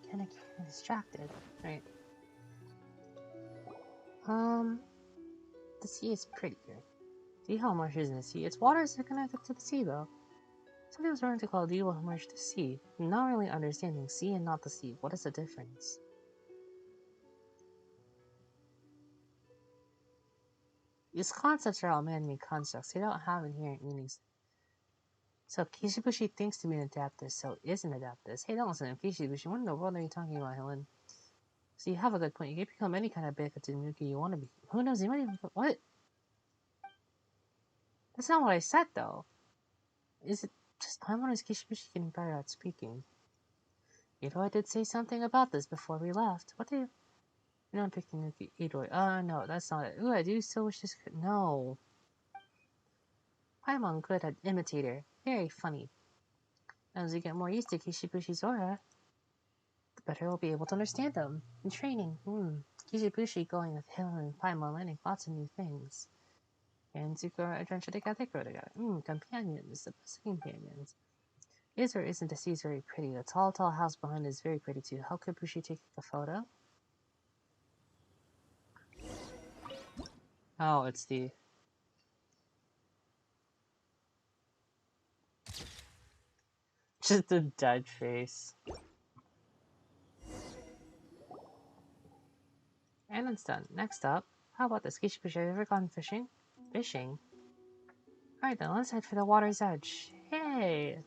Kinda get distracted. Right. The sea is pretty here. Dihua Marsh isn't the sea. Its waters are connected to the sea, though. Sometimes we're going to call Dihua Marsh the sea. Not really understanding sea and not the sea. What is the difference? These concepts are all man-made constructs. They don't have inherent meanings. So Kishibushi thinks to be an adaptist, so is an adaptist. Hey, don't listen to Kishibushi. What in the world are you talking about, Helen? So you have a good point. You can become any kind of Beka Tanuki you want to be. Who knows? You might even... What? That's not what I said, though. Is it just Paimon or is Kishibushi getting better at speaking? You know, I did say something about this before we left. What do you... No, I'm picking Idoi. No, that's not it. Ooh, I do still wish this could... No. Paimon good at imitator. Very funny. As you get more used to Kishibushi's aura, the better we'll be able to understand them. In training, Kishibushi going with Hylan and Paimon learning lots of new things. And to go adventure together, grow together. Companions, the best companions. Is or isn't the sea very pretty? The tall house behind is very pretty too. How could Bushi take a photo? Oh, it's the... Just a dead face. And it's done. Next up, how about this? Kishibushi, have you ever gone fishing? Fishing? Alright then, let's head for the water's edge. Hey!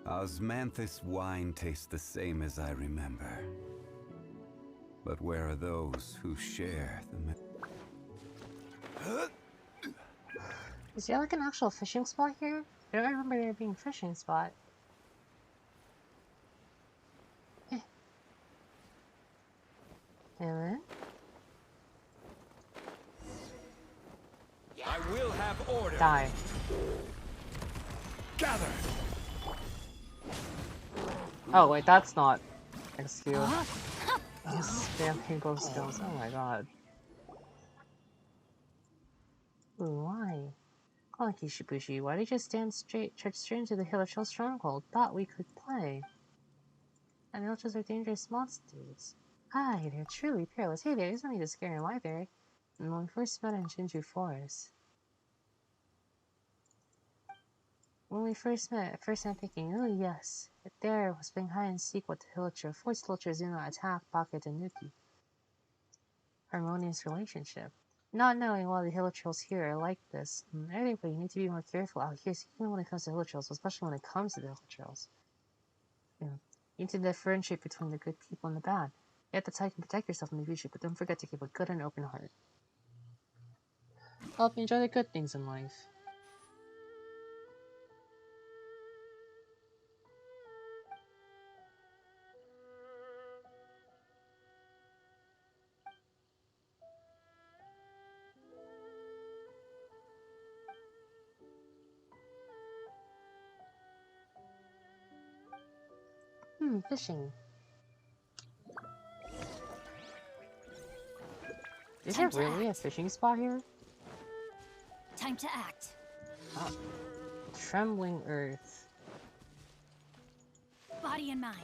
Osmanthus wine tastes the same as I remember. But where are those who share the... Is there like an actual fishing spot here? I don't remember there being a fishing spot. Helen? I will have order. Die. Gather. Oh wait, that's not XQ. Spam paintball skills. Oh my god. Ooh, why? Come on, Kishibushi, why did you stand straight, charge straight into the Hilichurl stronghold? Thought we could play. And the Hilichurls are dangerous monsters. Hi, they're truly perilous. Hey there, there's no need to scare him either. And when we first met in Shinju Forest. When we first met, at first I'm thinking, oh yes, but there was playing hide and seek with the Hilichurl, forced Hilichurls in on attack, pocket, and Nuki. Harmonious relationship. Not knowing why the Hilichurls here are like this. Anyway, you need to be more careful out here, even when it comes to Hilichurls, especially when it comes to the Hilichurls. You need to differentiate between the good people and the bad. You have to try and protect yourself in the future, but don't forget to keep a good and open heart. Hope you enjoy the good things in life. Fishing. Is there really a fishing spot here? Time to act. Oh. Trembling earth. Body and mind.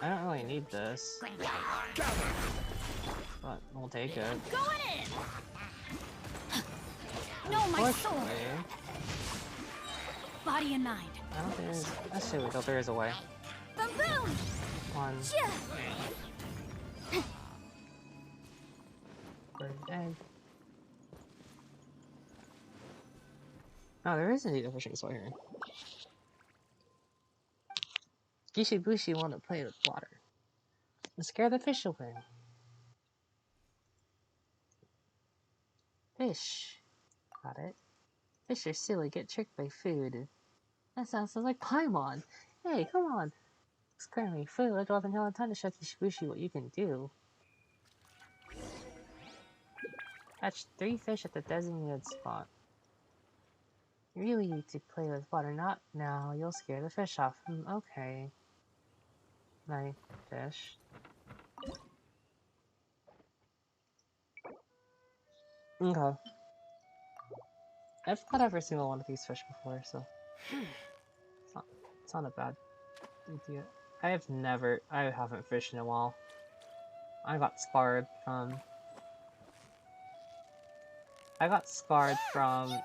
I don't really need this. But we'll take it. Going in! No, my soul! Body and mind. I don't think there's... Actually, we thought there is a way. Boom boom! One. Yeah. Egg. Oh, there is indeed a fishing spot here. Kishibushi want to play with water. And scare the fish away. Fish. Got it. Fish are silly, get tricked by food. That sounds like Paimon. Hey, come on. Scare me. Food, let's drop in hell in time to show Kishibushi what you can do. Catch 3 fish at the designated spot. You really need to play with water, not now. You'll scare the fish off. Okay. My fish. Okay. I've caught every single one of these fish before, so it's not a bad idea. I haven't fished in a while. I got scarred from. You really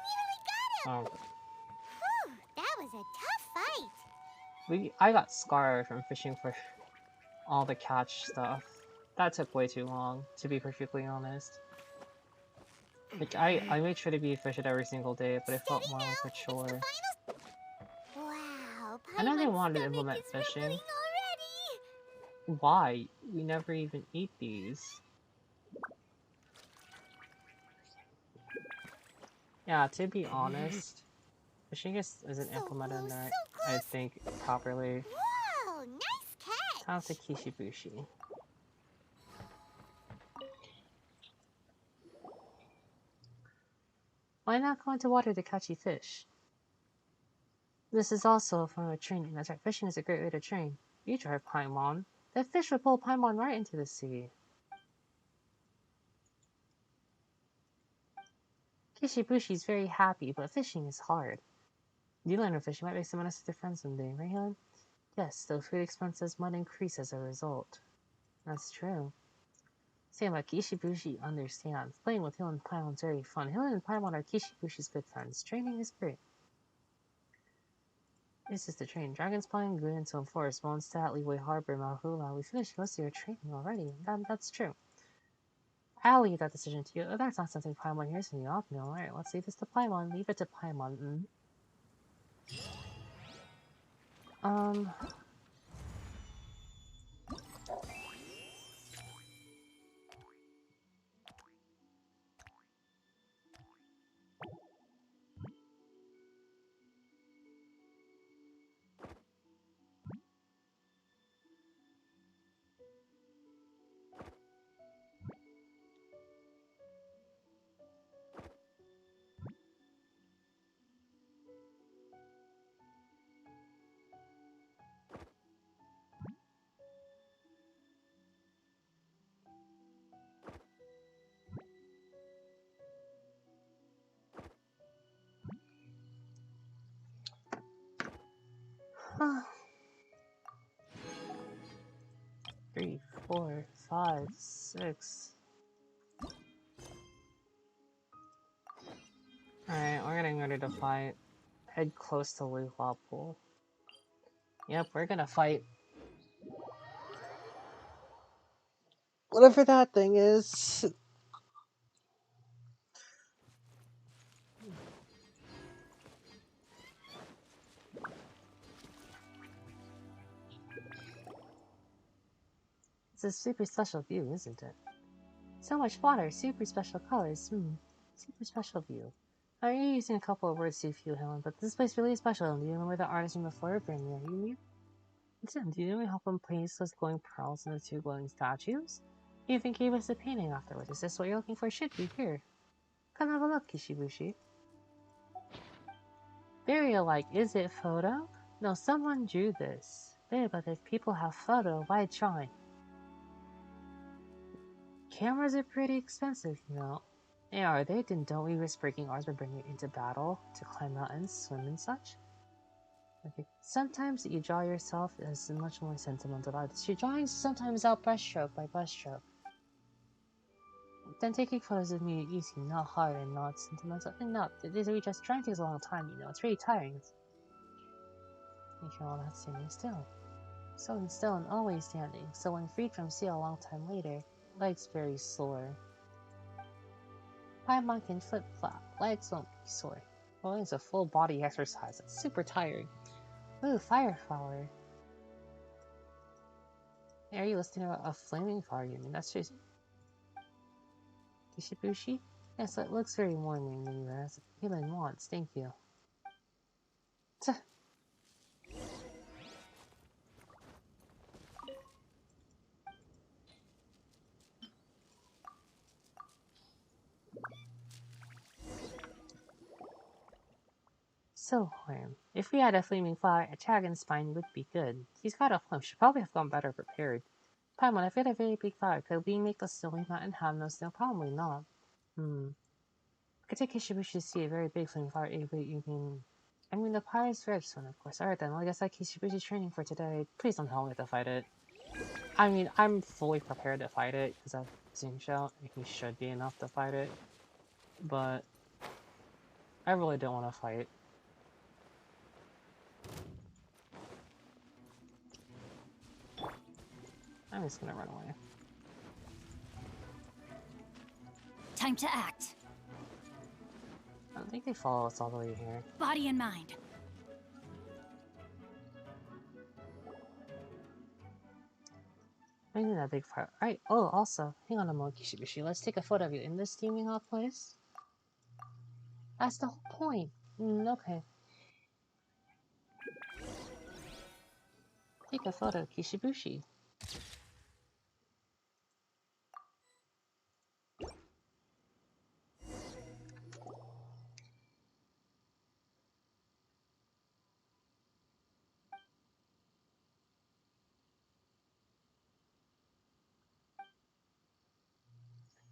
got him! Whew, that was a tough fight. I got scarred from fishing for all the catch stuff. That took way too long, to be perfectly honest. Like, I made sure to be efficient every single day, but it felt more like a chore. Wow, I know they Paimon's wanted to stomach implement is fishing. rumbling already. Why? We never even eat these. Yeah, to be honest, fishing just isn't So implemented in close, there, so I close. think, properly. Whoa, nice catch. Time to Kishibushi. Why not go into water to catch fish? This is also a form of training. That's right, fishing is a great way to train. You try Paimon. The fish would pull Paimon right into the sea. Kishibushi's very happy, but fishing is hard. You learn of fishing might make someone else with your friends someday, right, Hylan? Yes, though food expenses might increase as a result. That's true. Same like Kishibushi understands. Playing with Hylan and Paimon's very fun. Hylan and Paimon are Kishibushi's good friends. Training is great. This is the train. Dragon's Pine, Greenstone Forest, Mondstadt, Leeway Harbor, Malhula. We finished most of your training already. That's true. I'll leave that decision to you. Oh, that's not something Paimon hears from you often. Alright, let's leave this to Paimon. Leave it to Paimon. Huh. 3, 4, 5, 6. Alright, we're getting ready to fight. Head close to Luhua Pool. Yep, we're gonna fight. Whatever that thing is. It's a super special view, isn't it? So much water, super special colors. Super special view. I'm using a couple of words to feel Helen, but this place really is special. Do you remember the artist from before? Bring you? Tim, do you know help him place those glowing pearls in the 2 glowing statues? He even gave us a painting afterwards. Is this what you're looking for? Should be here. Come have a look, Kishibushi. Very alike. Is it photo? No, someone drew this. But if people have photo, why drawing? Cameras are pretty expensive, you know. Yeah, are they? Then don't we risk breaking ours by bringing it into battle to climb mountains, swim, and such? Okay. Sometimes you draw yourself as much more sentimental artist. Your drawings sometimes out brushstroke by brushstroke. Then taking photos of me easy, not hard and not sentimental. And no, we just trying takes a long time, you know. It's really tiring. You hear all that standing still. So still and always standing. So when freed from sea a long time later, legs very sore. Paimon can flip-flop. Legs won't be sore. Well, it's a full body exercise. It's super tiring. Ooh, fire flower. Hey, are you listening to a flaming fire? You mean that's just Kishibushi? Yes, it looks very warming when you ask. Hylan wants, thank you. Tuh. Silhorn. If we had a flaming fire, a dragon spine would be good. He's got a flame. Should probably have gone better prepared. Paimon, if we had a very big fire, could we make a snowy mountain have no snow? Probably not. Could take Kishibushi to see a very big flaming fire. Wait, you mean... I mean, the Pirate's Red's one, of course. Alright then, well, I guess I Kishibushi's training for today. Please don't tell me to fight it. I mean, I'm fully prepared to fight it, because I've seen Shell, and he should be enough to fight it. But... I really don't want to fight. I'm just gonna run away. Time to act. I don't think they follow us all the way here. Body and mind. I need that big fire. Right. Oh, also, hang on a moment, Kishibushi. Let's take a photo of you in this steaming hot place. That's the whole point. Okay. Take a photo, Kishibushi.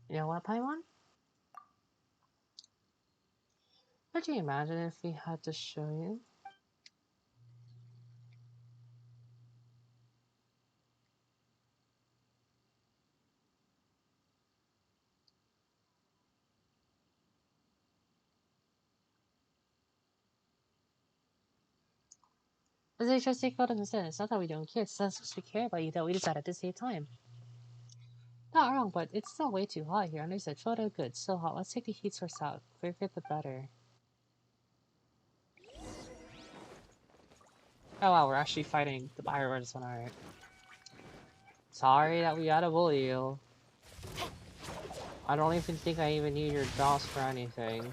You know what, Paimon? Could you imagine if we had to show you? Let's just take photos instead. It's not that we don't care, it's not because we care about you that we decided to save time. Not wrong, but it's still way too hot here. And I said, photo good, so hot. Let's take the heat source out. Quicker the better. Oh wow, we're actually fighting the pirates on our... Sorry that we gotta bully you. I don't even think I even need your DOS for anything.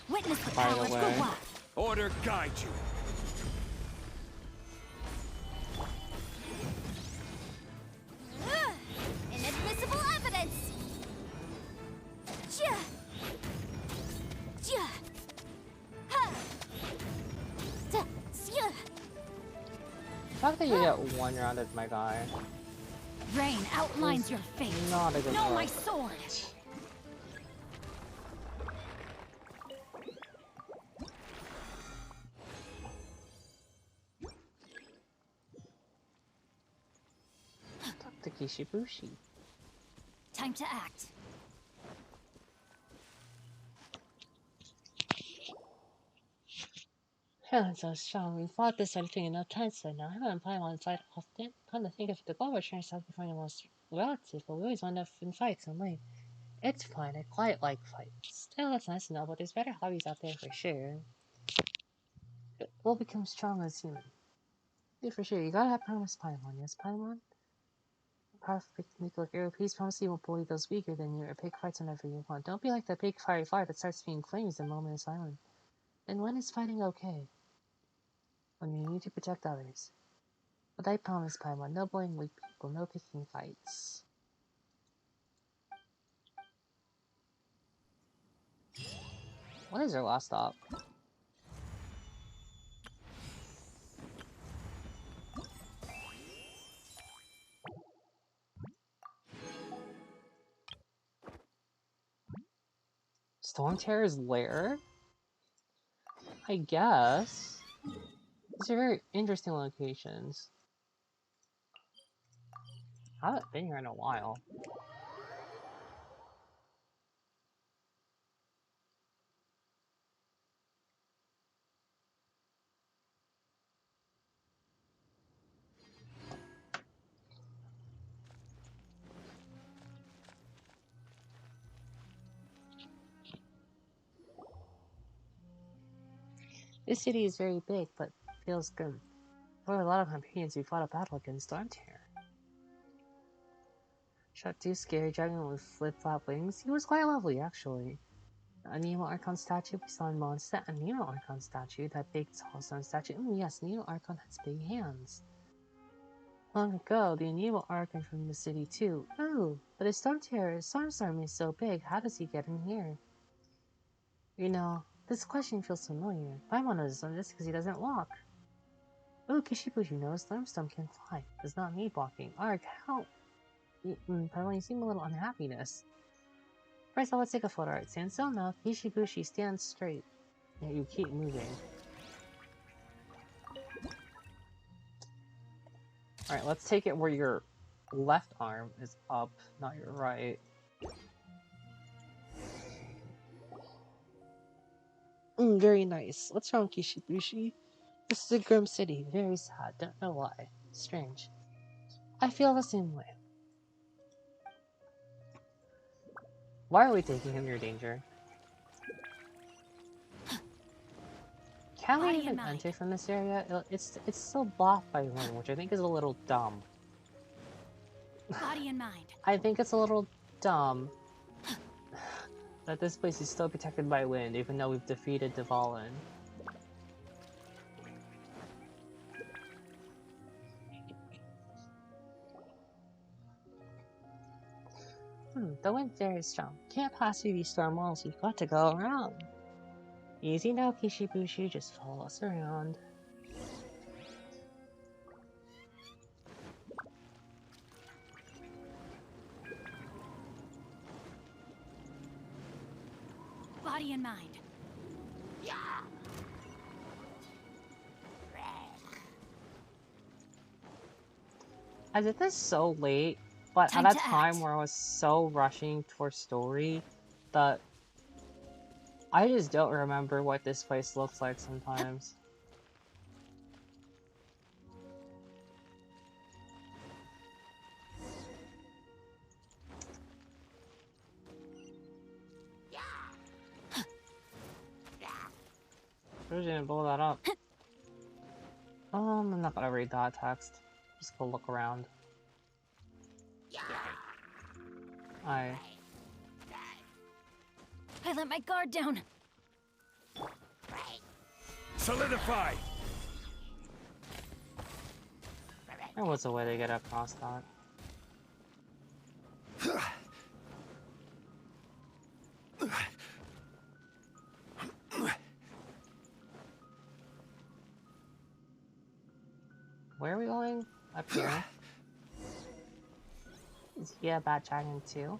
Witness the By power the of way. Guwa. Order guide you. Inadmissible evidence! Jia! Jia! Ha! Da! Sia! The fact that you get one round at my guy. Rain outlines your fate. Not a good Know look. my sword. Talk to Kishibushi. Time to act. Hylan's so strong. We fought this sort of thing enough times by now. Hylan and Paimon fight often. Come to think of it, the global trainers have been the most relative, but we always wind up in fights and late. It's fine, I quite like fights. Still, that's nice to know, but there's better hobbies out there for sure. We'll become strong as human. Yeah, for sure. You gotta have promise, Paimon. Yes, Paimon? Perfect nuclear arrow. Please promise you won't bully those weaker than you or pick fights whenever you want. Don't be like that big fiery fire that starts being flames the moment it's silent. And when is fighting okay? When you need to protect others. But I promise, Paimon, no bullying weak people, no picking fights. What is our last stop? Storm Terror's lair? I guess. These are very interesting locations. I haven't been here in a while. This city is very big, but feels grim. For a lot of companions, we fought a battle against Storm Terror. Shot two scary dragon with flip-flop wings. He was quite lovely, actually. A Nemo Archon statue, we saw in Mondstadt. A Nemo Archon statue, that big tall stone statue. Yes, Nemo Archon has big hands. Long ago, the Nemo Archon from the city too. Oh, but the Storm Terror, Stormstorm is so big, how does he get in here? You know, This question feels familiar. Paimon knows this because he doesn't walk. Oh, Kishibushi knows Stormstone can fly. Does not need walking. Arc, how? Paimon, you seem a little unhappiness. First, let's take a photo. Alright, stand still now. Kishibushi stands straight. Yeah, you keep moving. Alright, let's take it where your left arm is up, not your right. Very nice. What's wrong, Kishibushi? This is a grim city. Very sad. Don't know why. Strange. I feel the same way. Why are we taking him near danger? Can we even enter from this area? It's still blocked by wind, which I think is a little dumb. Body and mind. I think it's a little dumb that this place is still protected by wind, even though we've defeated Dvalin. The wind's very strong. Can't possibly be storm walls. We've got to go around. Easy now, Kishibushi. Just follow us around. Body and mind. I did this so late, but at a time where I was so rushing towards story that I just don't remember what this place looks like sometimes. I didn't blow that up. I'm not gonna read that text. Just go look around. I let my guard down. Solidify! There was a way to get across that. Where are we going? Up here. Is he a bad dragon too?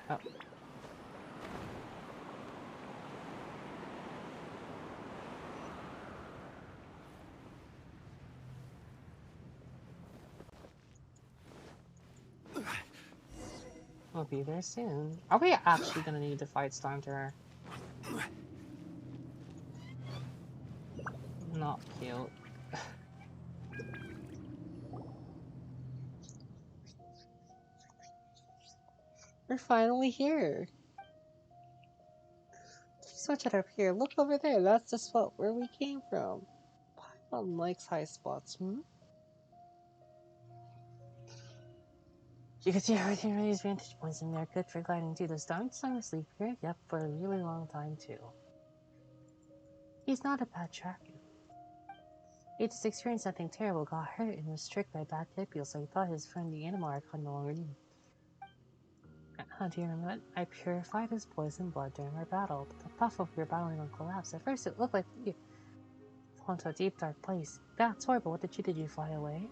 Oh. We'll be there soon. Are we actually gonna need to fight Storm Terror? Not cute. We're finally here. Switch it up here. Look over there. That's the spot where we came from. Paimon likes high spots, You can see everything from these vantage points, and they're good for gliding too. The Storm's time to sleep here? Yep, for a really long time too. He's not a bad dragon. He just experienced something terrible, got hurt, and was tricked by bad people, so he thought his friend the animal Arclight no longer knew. Do you remember that? I purified his poison blood during our battle. The platform we were battling on collapsed. At first it looked like we fell into a deep dark place. That's horrible. What did you do? Did you fly away?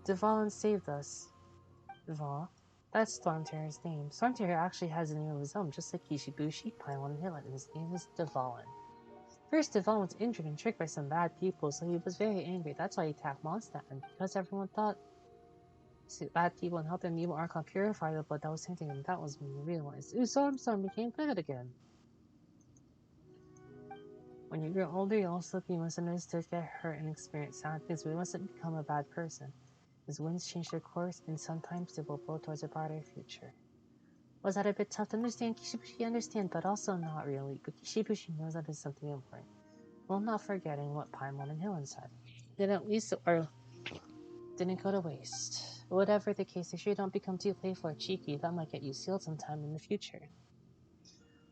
Dvalin saved us. Dval? That's Storm Terror's name. Storm Terror actually has a name of his own, just like Kishibushi, Hylan, and Hylan, and his name is Dvalin. First, Dvalin was injured and tricked by some bad people, so he was very angry. That's why he attacked Mondstadt, and because everyone thought bad people and helped him, evil Archon purify the blood that was hinting him. That was when he realized. Ooh, Storm became good again. When you grow older, you also be misunderstood, get hurt, and experience sad things, but you mustn't become a bad person. As winds change their course, and sometimes they will blow towards a brighter future. Was that a bit tough to understand? Kishibushi understands, but also not really. But Kishibushi knows that is something important. Well, not forgetting what Paimon and Hylan said. Then at least didn't go to waste. Whatever the case, if you don't become too playful or cheeky, that might get you sealed sometime in the future.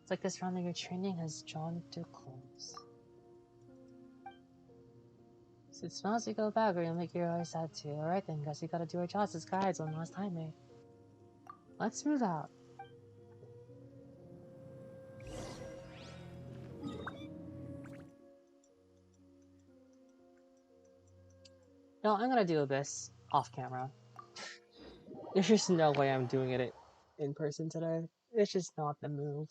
It's like this round of your training has drawn to a close. So it smells to go back, or you'll make your eyes sad too. Alright then, guess we gotta do our jobs as guides one last time, eh? Let's move out. No, I'm gonna do this off camera. There's just no way I'm doing it in person today. It's just not the move.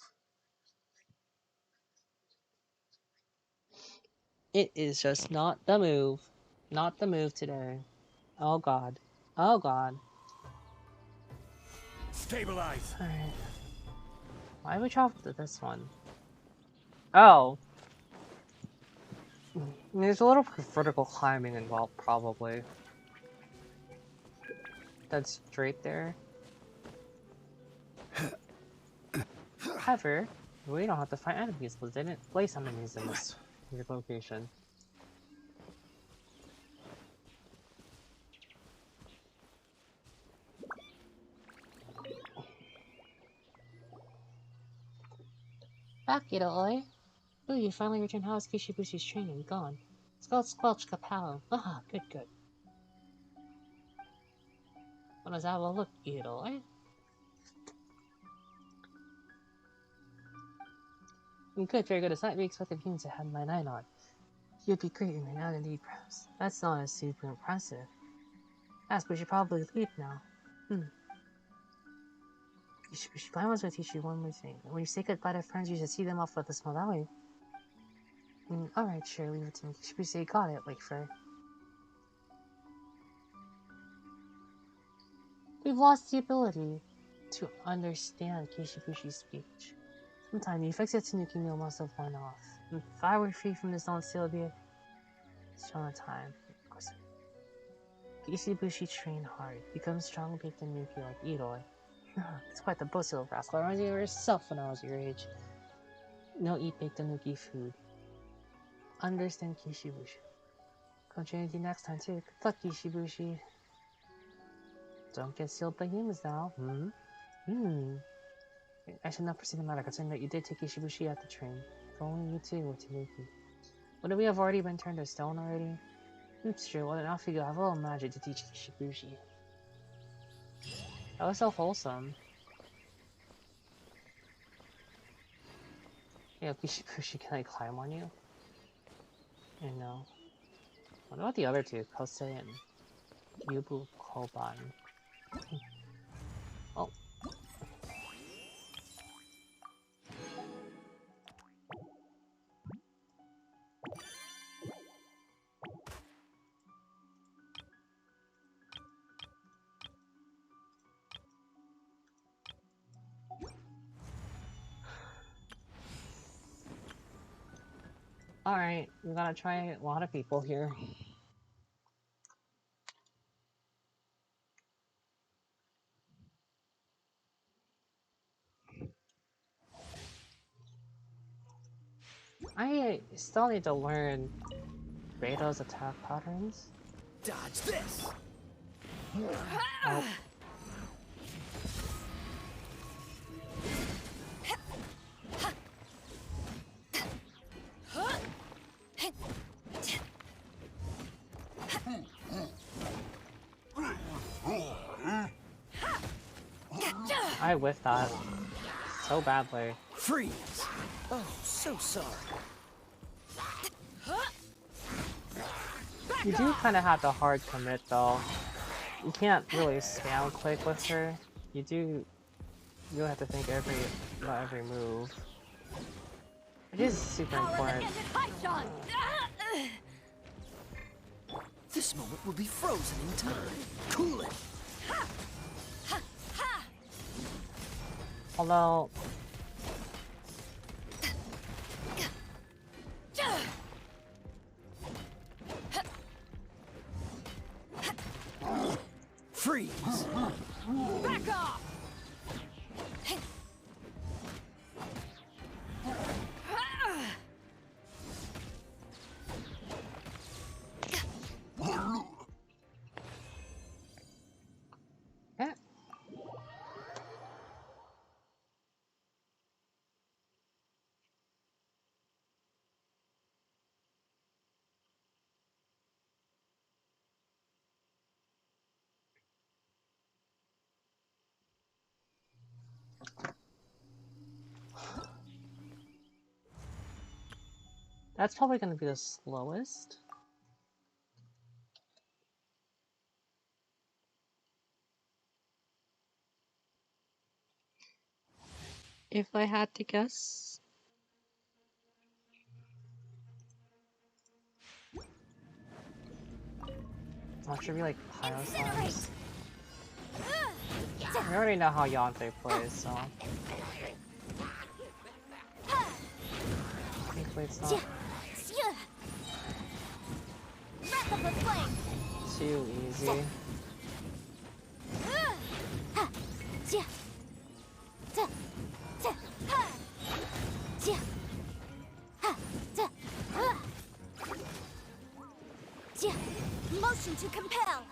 It is just not the move. Not the move today. Oh god. Oh god. Stabilize. Alright. Why would we travel to this one? Oh. There's a little vertical climbing involved, probably. That's straight there. However, we don't have to fight enemies because they didn't place enemies in this weird location. Back, Italy. Ooh, you finally returned. How is Kishibushi's training gone? It's called Squelch Kapow. Ah, good, good. What does that well look, Italy? Good, very good. It's not to be expected of humans to have my night on. You'd be great in now indeed, perhaps. That's not as super impressive. Yes, we should probably leave now. Kishibushi, I was to teach you one more thing. When you say goodbye to friends, you should see them off with a smile that way. Alright, sure, leave it to me. Kishibushi, got it, Wakefur. We've lost the ability to understand Kishibushi's speech. Sometime the effects of Tanuki meal must have worn off. If I were free from this illness, it would be a strong time. Of course. Kishibushi trained hard, become strong, big Tanuki like Idoi. It's quite the bossy little rascal. Reminds me of yourself when I was your age. No eat baked Tanuki food. Understand Kishibushi. Come train with you next time too. Good luck, Kishibushi. Don't get sealed by humans now. I should not proceed the matter, considering that you did take Kishibushi at the train. If only you two were Tanuki. Wouldn't we have already been turned to stone already? It's true, well then off you go. I have a little magic to teach Kishibushi. That was so wholesome. Yeah, Kishibushi can like climb on you. I know. What about the other two, Kosei and Yubu Koban? Oh. Alright, we gotta try a lot of people here. I still need to learn Beto's attack patterns. Dodge this. Oh. I whiffed that so badly. Freeze. Oh, so sorry. You do kind of have to hard commit though. You can't really spam click with her. You have to think about every move. It is super important. This moment will be frozen in time. Cool it. Although Freeze. Back off! eh. That's probably going to be the slowest. If I had to guess. Oh, it should be like pyro slimes. We already know how Yante plays, so. Hopefully it's not too easy. Motion to compel.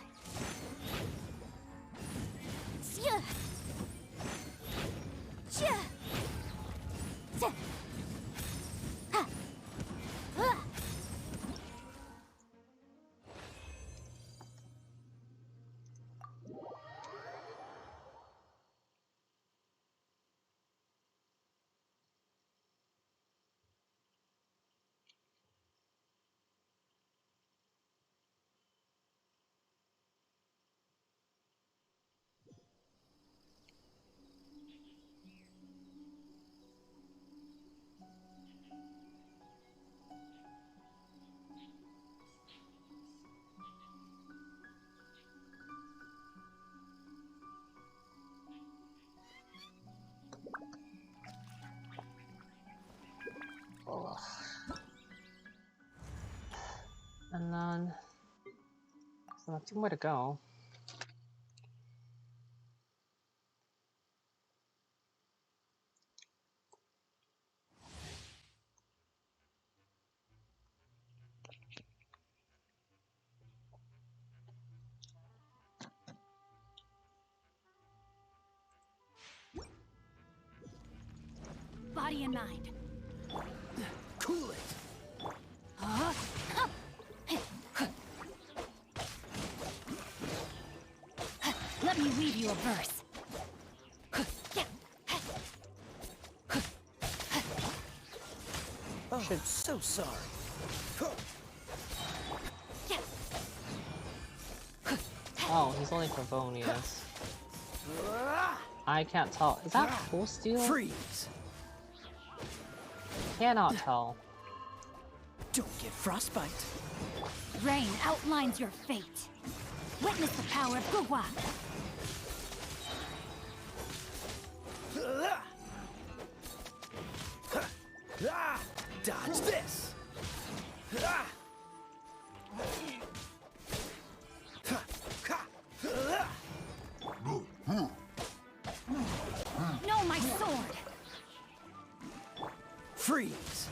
Ugh. And then there's not two more to go. Body and mind. Cool it. Let me weave you a verse. Oh, so sorry. Oh, he's only Favonius. I can't tell. Is that full steel? Freeze. Cannot tell. Don't get frostbite. Rain outlines your fate. Witness the power of Gugwa. Dodge this. No, my sword. Freeze.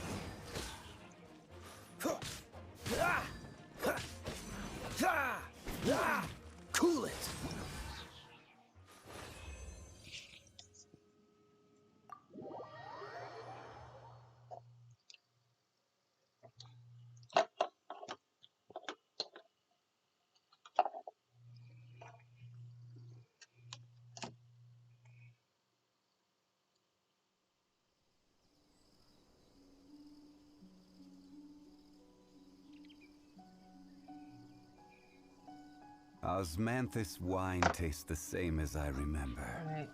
Cool it. Osmanthus wine tastes the same as I remember. Alright.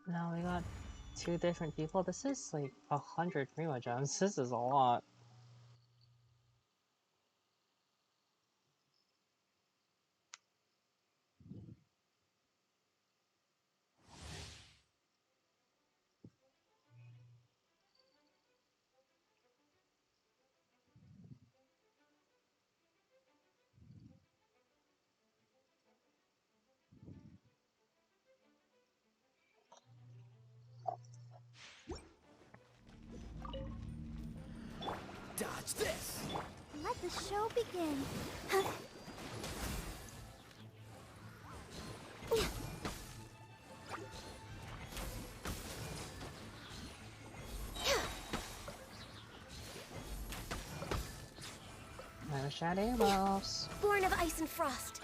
Now we got two different people. This is like 100 Primo Gems. This is a lot. Dodge this. Let the show begin. No shadow wolves. Born of ice and frost.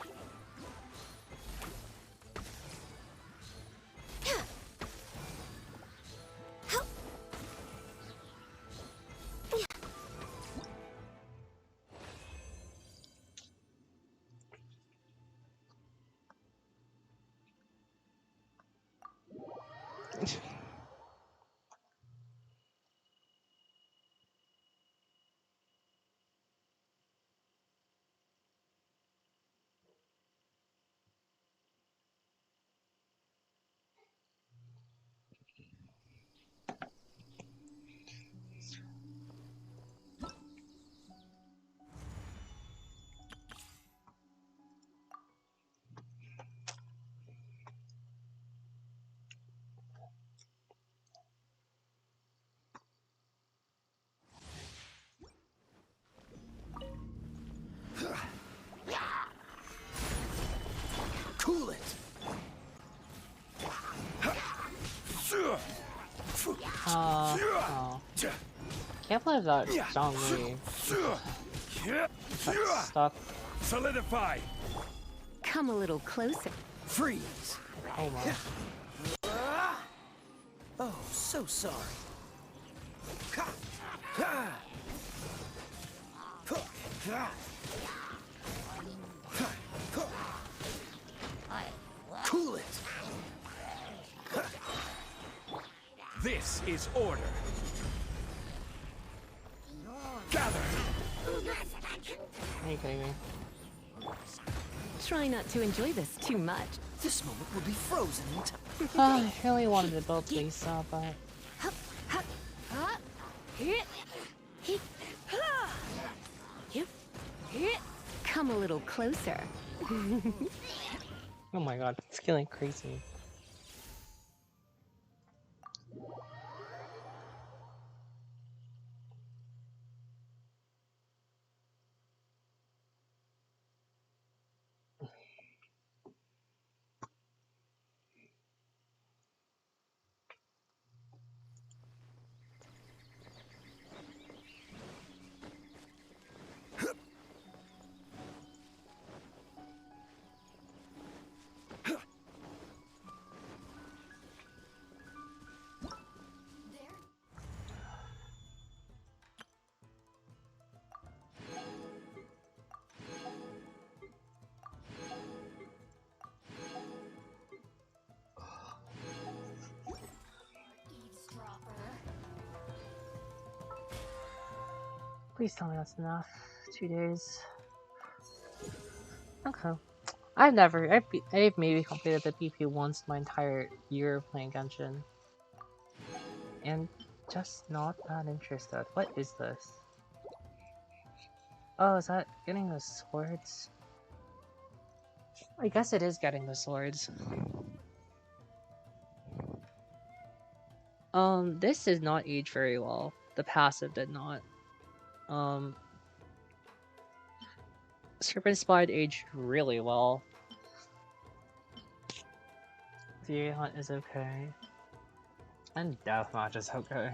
can't believe that Zhongli got stuck. Solidify. Come a little closer. Freeze. Oh my. Oh, so sorry. Cool it. This is order. Gather. Are you kidding me? Try not to enjoy this too much. This moment will be frozen in time. I really wanted to build Lisa, but Come a little closer. oh my god, it's getting crazy. Eavesdropper. Please tell me that's enough. 2 days. Okay. I've maybe completed the BP once my entire year of playing Genshin. And just not that interested. What is this? Oh, is that getting the swords? I guess it is getting the swords. This did not age very well. The passive did not. Serpent Spine aged really well. The Hunt is okay. And Deathmatch is okay.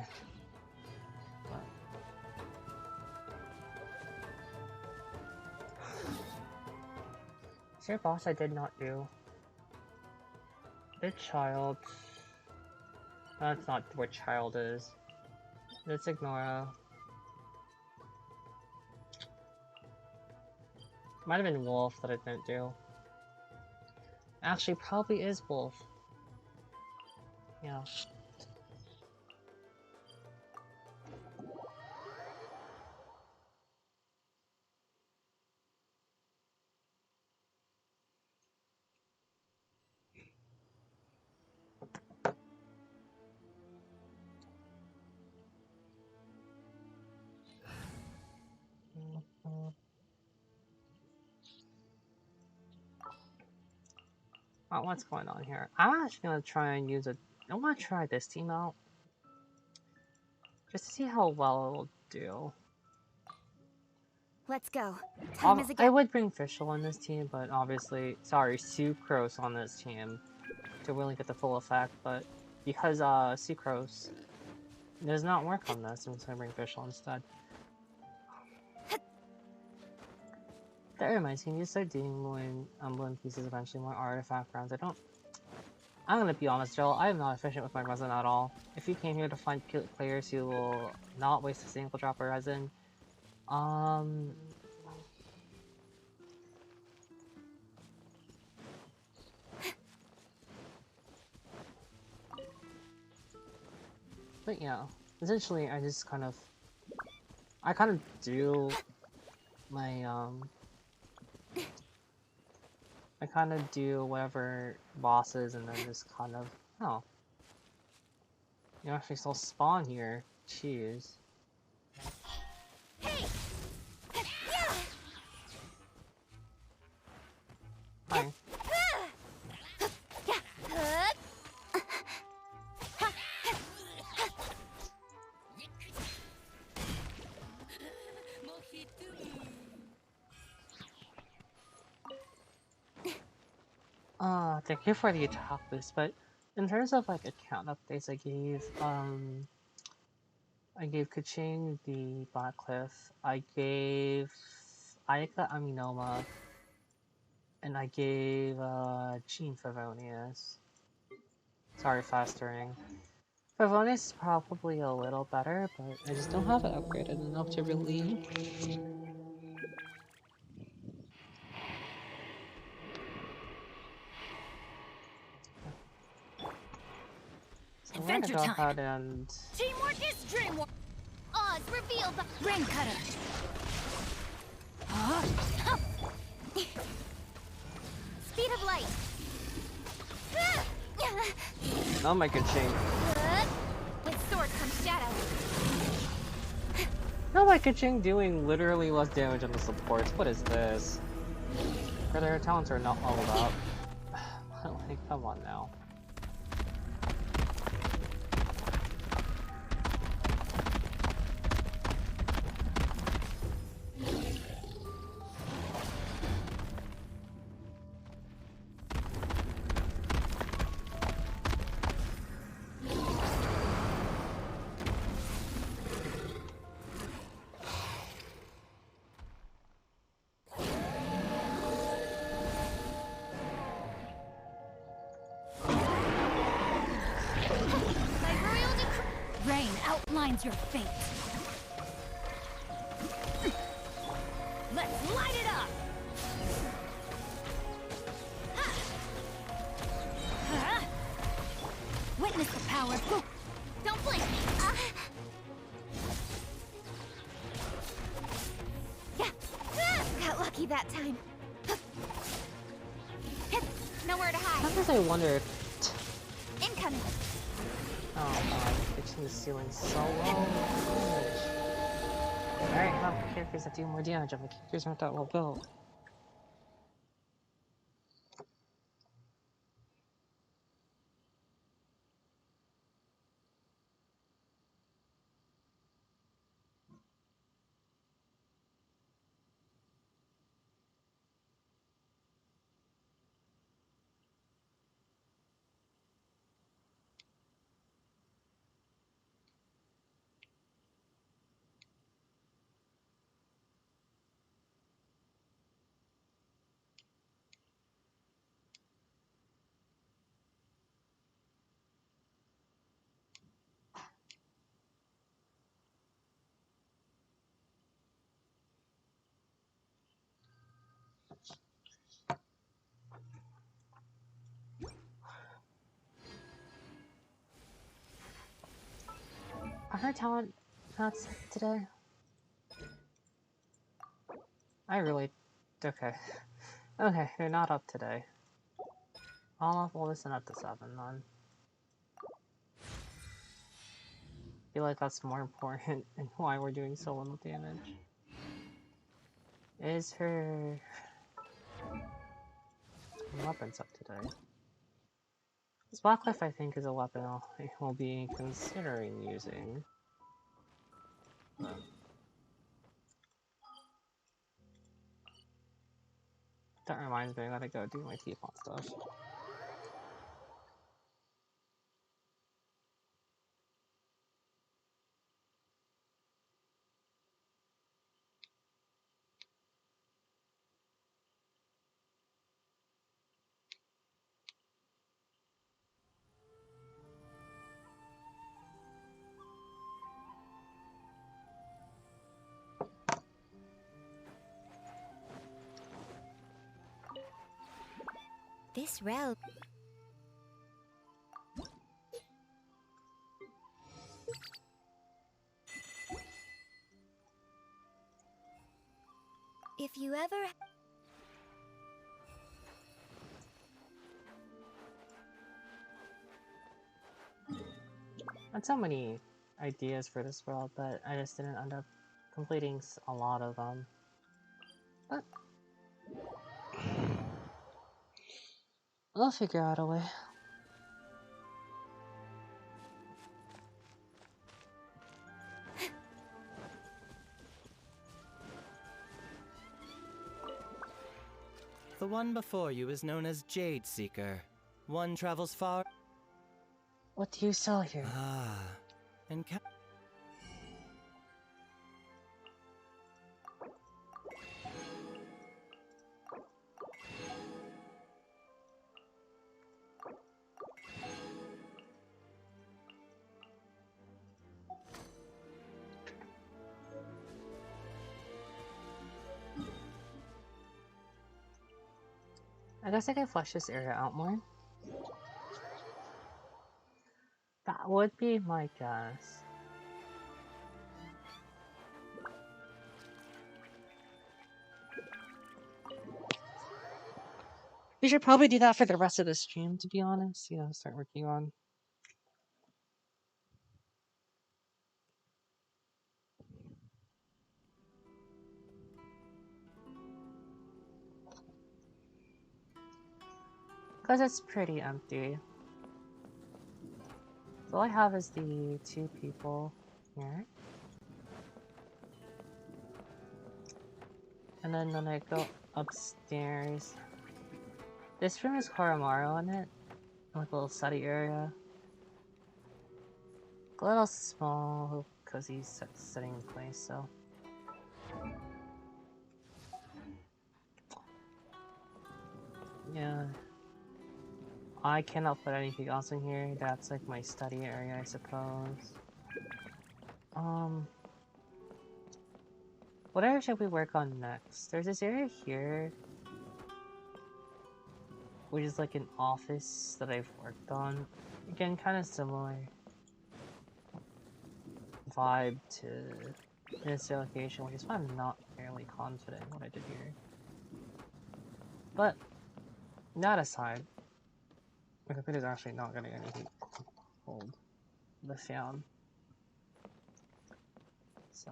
But... is there a boss I did not do? The child. That's not where child is. Let's ignore her. Might have been Wolf that I didn't do. Actually, probably is Wolf. Yeah. Oh, what's going on here? I'm actually gonna try and use I want to try this team out. Just to see how well it'll do. Let's go. Time is I again. would bring Fischl on this team, but obviously, sorry, Sucrose on this team to really get the full effect, but because Sucrose does not work on this, I'm just gonna bring Fischl instead. That reminds me, you start doing more Emblem pieces eventually, more artifact rounds. I'm gonna be honest, Joel, I am not efficient with my resin at all. If you came here to find players who will not waste a single drop of resin, but yeah, essentially I kind of do my, I kind of do whatever bosses and then just kind of, oh. You actually still spawn here. Jeez. Hey! Hi. Thank you for the attack boost, but in terms of like account updates I gave, I gave Kaching the Black Cliff. I gave Ayaka Aminoma. And I gave Jean Favonius. Sorry, Fastering. Favonius is probably a little better, but I just don't have it upgraded enough to really. So we're gonna go ahead and Teamwork is dreamwork! Oz, reveal the Rain Cutter! Huh? speed of light. oh my Kaching. With sword comes shadow. No, my Kaching doing literally less damage on the supports. What is this? For their talents are not leveled up. Like, come on now. Rain outlines your fate. Let's light it up! Witness the power. Go. Don't blink. Yeah. Got lucky that time. Nowhere to hide. Sometimes I wonder if. Incoming. Oh god, fixing the ceiling so low. Alright, well, characters that do more damage, but characters aren't that well built. Are her talent nuts today? I really... Okay. Okay, they're not up today. I'll listen up to 7 then. I feel like that's more important and why we're doing so little damage. Is her weapons up today? This Blackcliff, I think, is a weapon I will be considering using. That reminds me, I gotta go do my teapot stuff. This realm. If you ever... I had so many ideas for this world, but I just didn't end up completing a lot of them. But I'll figure out a way. The one before you is known as Jade Seeker. One travels far. What do you sell here? Ah, and I guess I can flesh this area out more. That would be my guess. We should probably do that for the rest of the stream, to be honest. You know, start working on. Because it's pretty empty. So all I have is the two people here. And then when I go upstairs, this room is Koromaro in it. Like a little study area. A little small, cozy setting in place, so. Yeah. I cannot put anything else in here. That's like my study area, I suppose. What area should we work on next? There's this area here, which is like an office that I've worked on. Again, kind of similar vibe to this location, which is why I'm not fairly confident in what I did here. But, that aside, my computer's actually not getting anything cold. The fan. So.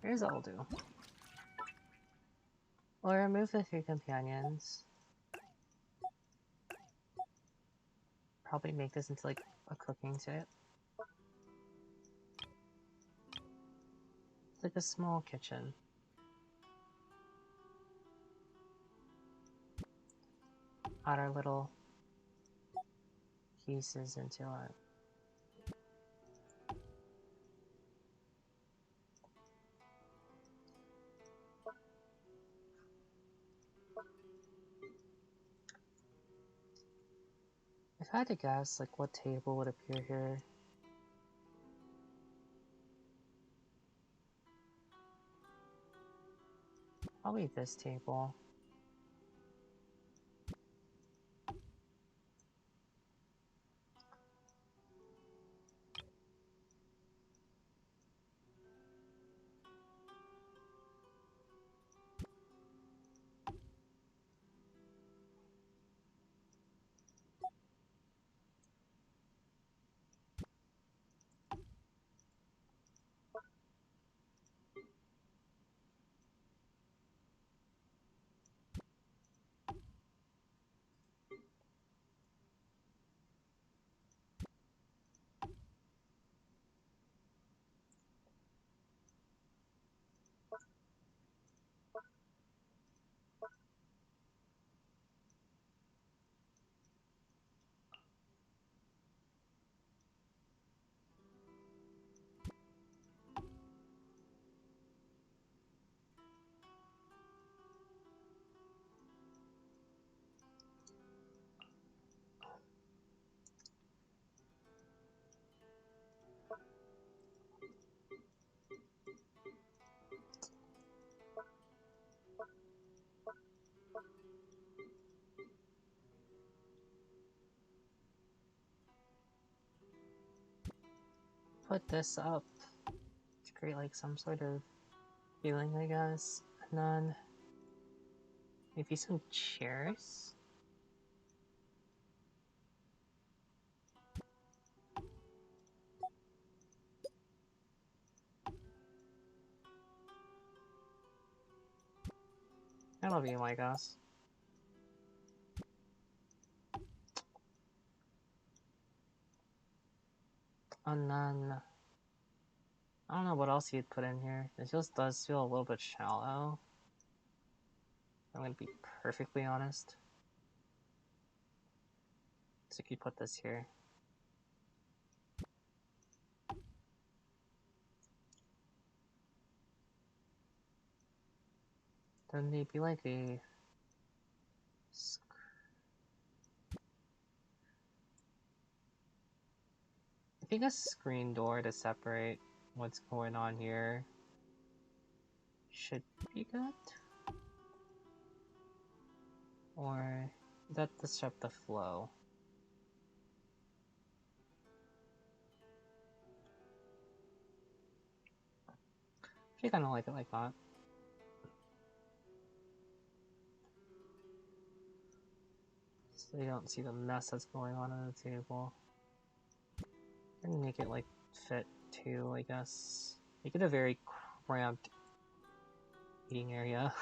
Here's what we'll do. We'll remove the 3 companions. Probably make this into like a cooking tip. It's like a small kitchen. Add our little pieces into it. If I had to guess, like, what table would appear here? Probably this table. Put this up to create like some sort of feeling, I guess. And then maybe some chairs. That'll be my guess. And then I don't know what else you'd put in here. It just does feel a little bit shallow. I'm gonna be perfectly honest. So you could put this here. Then maybe like a I think a screen door to separate what's going on here should be good. Or that disrupt the flow. I kind of like it like that. So you don't see the mess that's going on the table. And make it like fit too, I guess. Make it a very cramped eating area.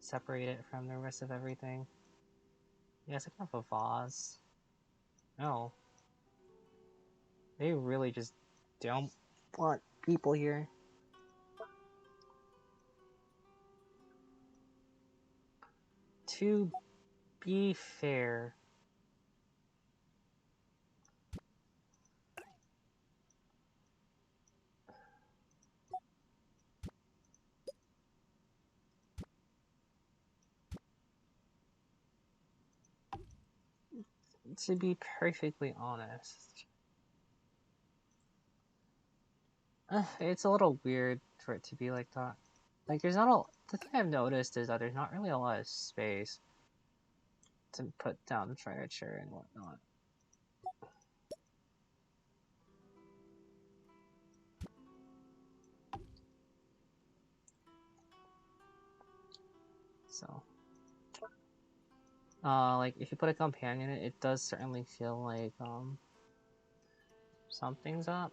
Separate it from the rest of everything. Yes, I can have a vase. No. They really just don't want people here. To be fair, to be perfectly honest, it's a little weird for it to be like that. Like, there's not a. The thing I've noticed is that there's not really a lot of space to put down furniture and whatnot. So, like, if you put a companion in it, it does certainly feel like, something's up.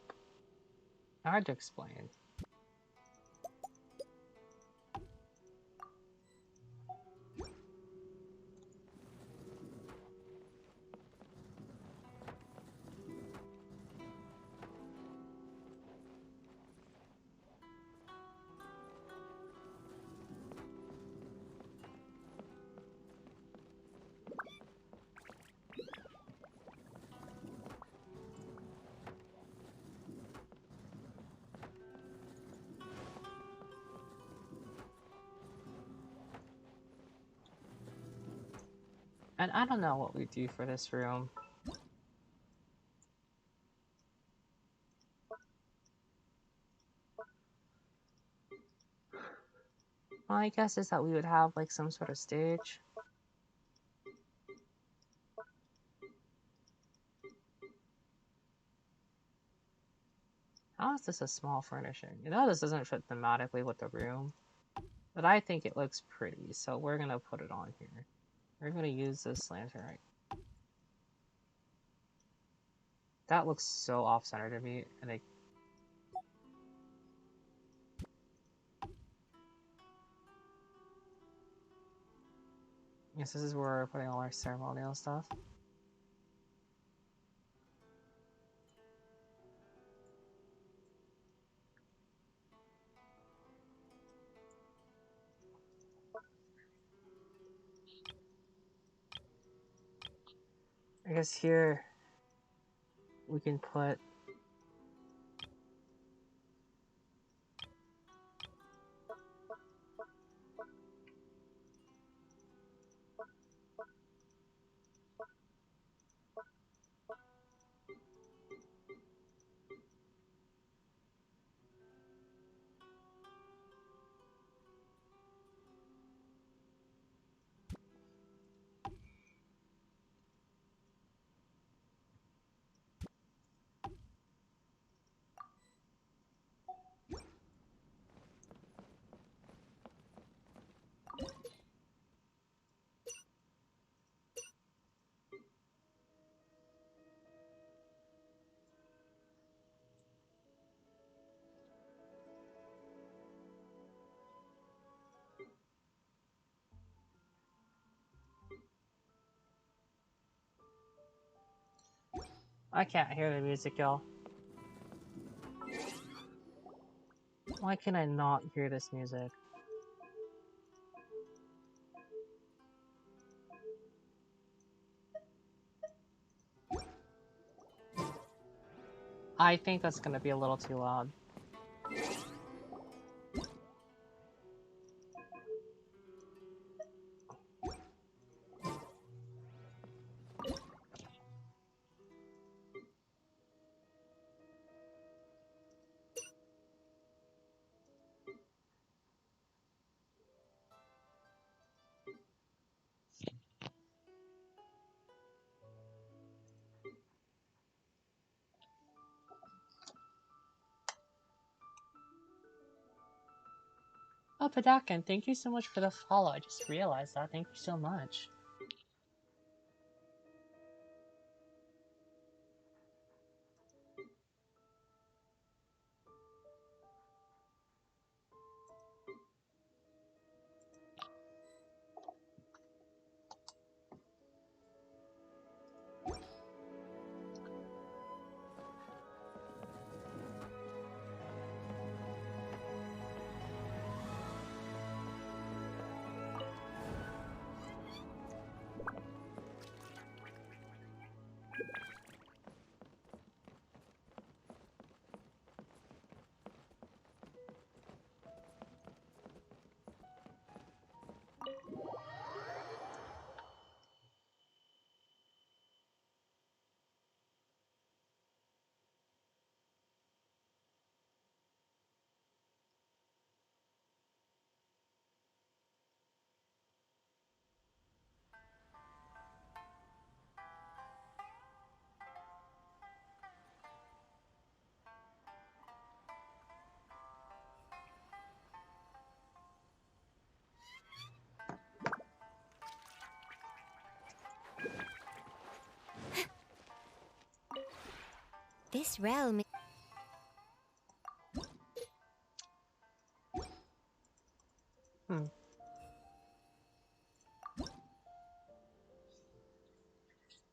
Hard to explain. And I don't know what we do for this room. My guess is that we would have like some sort of stage. How is this a small furnishing? You know, this doesn't fit thematically with the room, but I think it looks pretty, so we're gonna put it on here. We're gonna use this lantern right. That looks so off-center to me, and I... Yes, this is where we're putting all our ceremonial stuff. I guess here we can put I can't hear the music, y'all. Why can I not hear this music? I think that's gonna be a little too loud. Oh, Padakin, thank you so much for the follow. I just realized that. Thank you so much. This realm.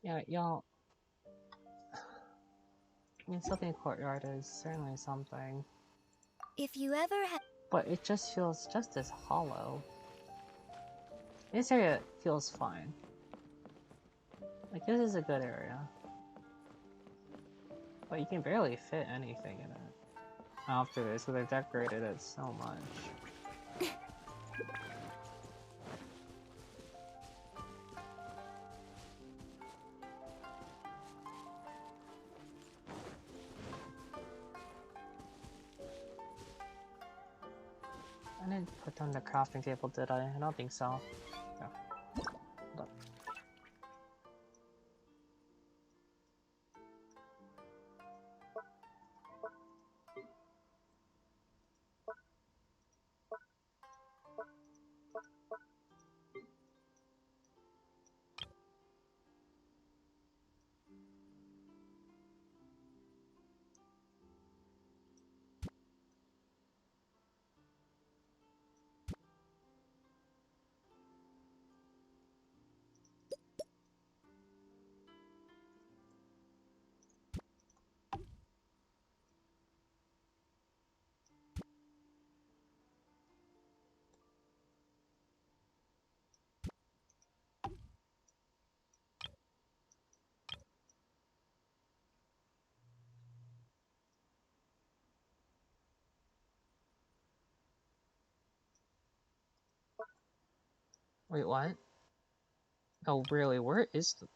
Yeah, y'all. I mean, something courtyard is certainly something. If you ever had. But it just feels just as hollow. This area feels fine. Like, this is a good area. But you can barely fit anything in it. After this, so they've decorated it so much. I didn't put down the crafting table, did I? I don't think so. Yeah. Hold up. Wait, what? Oh, really? Where is the...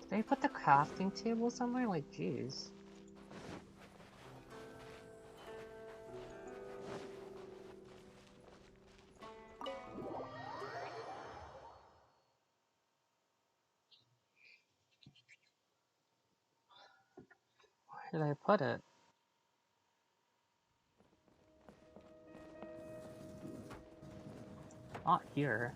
Did they put the crafting table somewhere? Like, jeez. Where did I put it? Not here.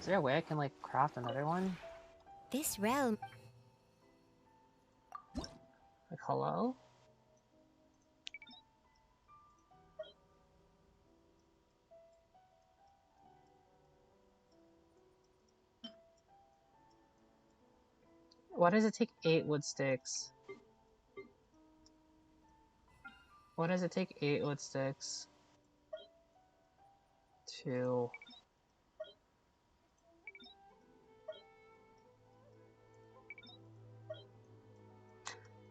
Is there a way I can, like, craft another one? This realm. Like, hello? Why does it take 8 wood sticks? Why does it take 8 wood sticks to...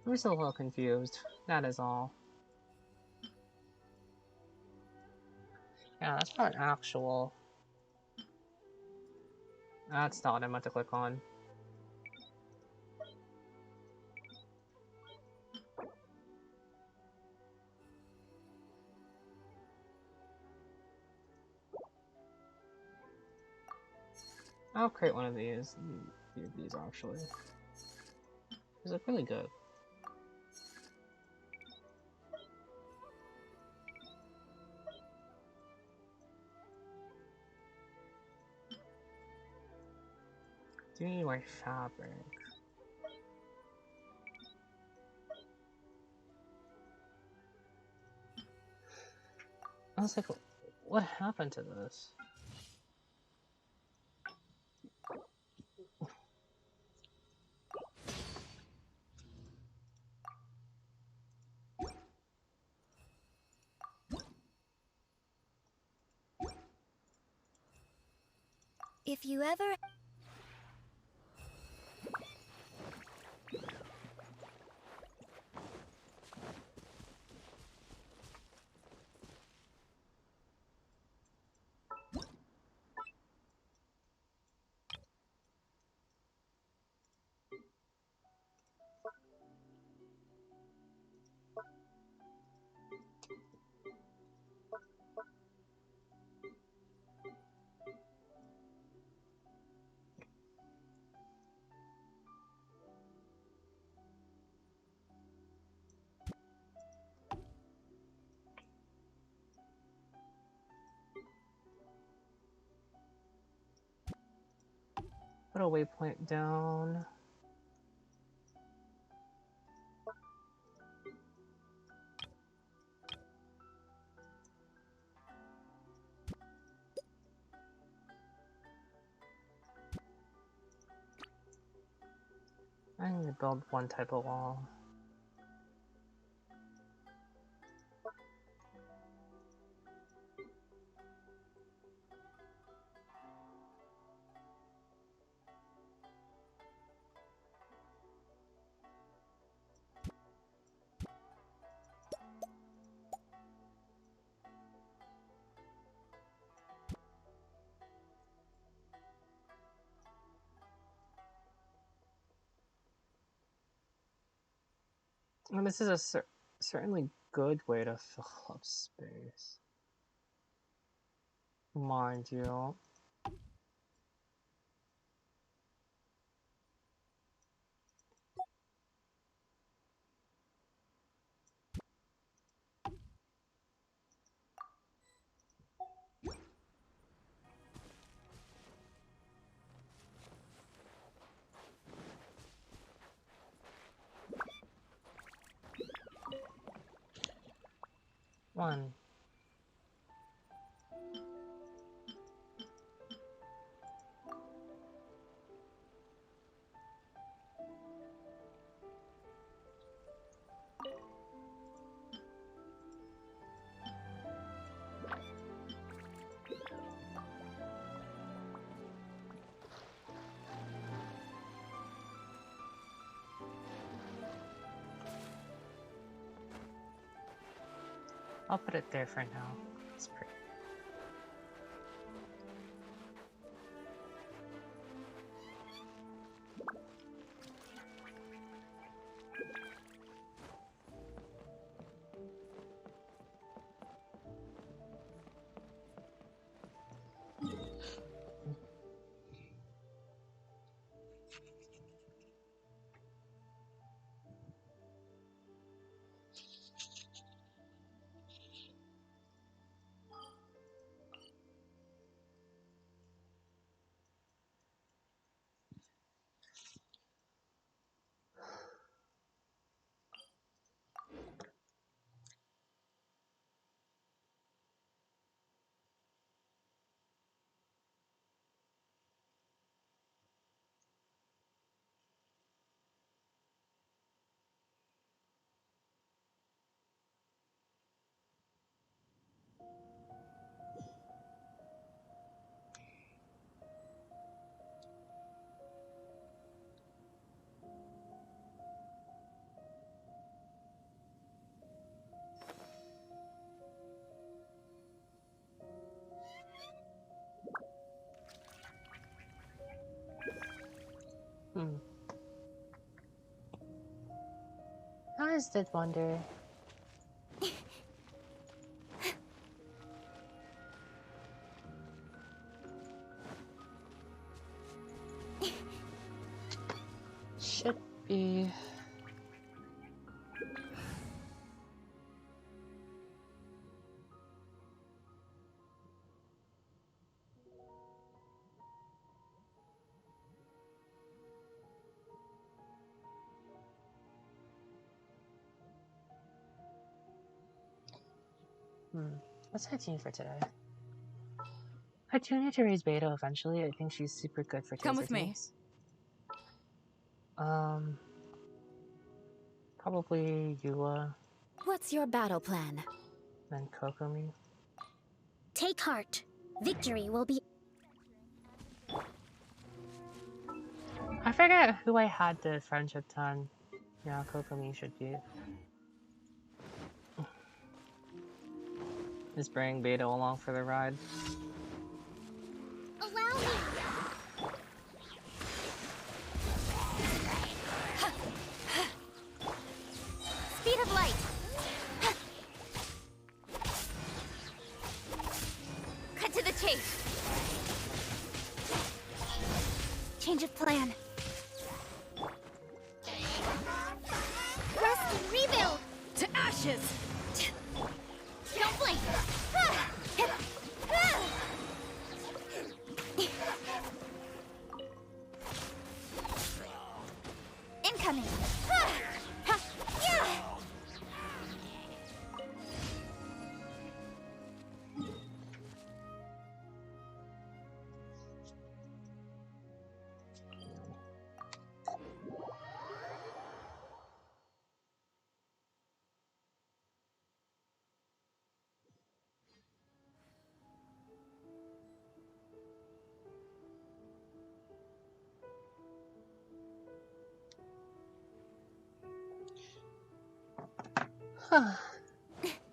I'm just a little confused. That is all. Yeah, that's not actual. That's not what I meant to click on. I'll create one of these. These actually. These look really good. Do you need more fabric? I was like, what happened to this? If you ever. Put a waypoint down. I need to build one type of wall. And this is a certainly good way to fill up space. Mind you. One. I'll put it there for now. It's pretty. always did wonder. Should be. What's her team for today? I do need to raise Beta eventually. I think she's super good for Come taser with me. teams. Probably Eula, What's your battle plan? then Kokomi. Take heart. Victory will be. I forget who I had the friendship ton. Yeah, Kokomi should be. Just bring Beta along for the ride. Allow me. Speed of light. Cut to the chase. Change of plan. Rest and rebuild. To ashes! Don't blink. Incoming.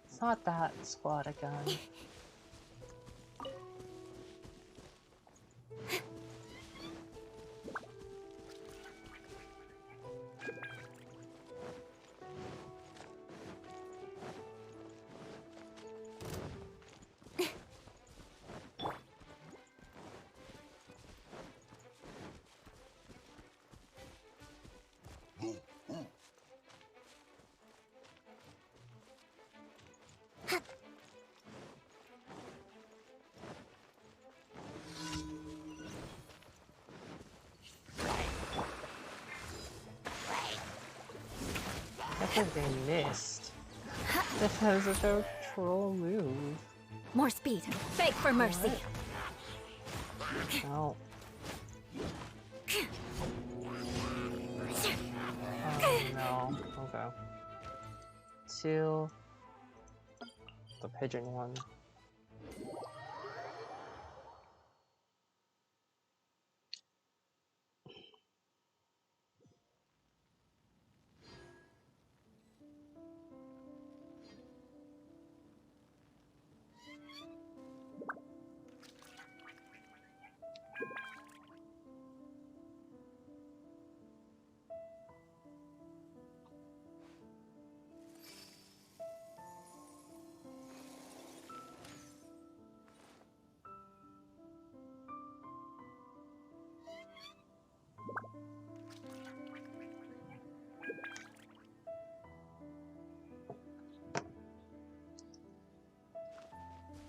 It's not that squad again. They missed. That was a troll move. More speed. Beg for mercy. Oh. Oh no. Okay. 2. The pigeon one.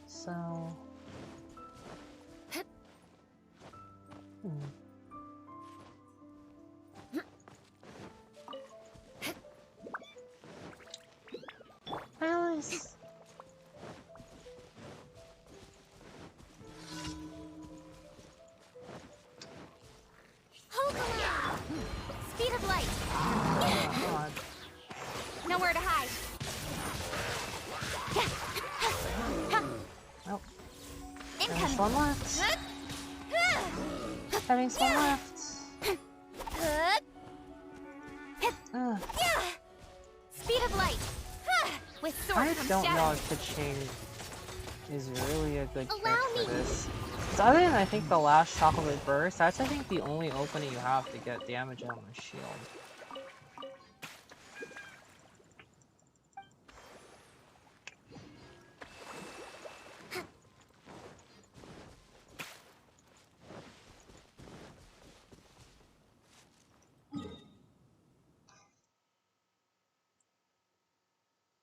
So... Alice! Hold on. Speed of light. Oh, God. Nowhere to hide. Oh. There's Incoming. one left. Having one left. Speed of light. With sword I from don't know shadow. if Kaching is really a good Allow trick for me. this. 'Cause other than I think the last chocolate burst, that's I think the only opening you have to get damage on the shield.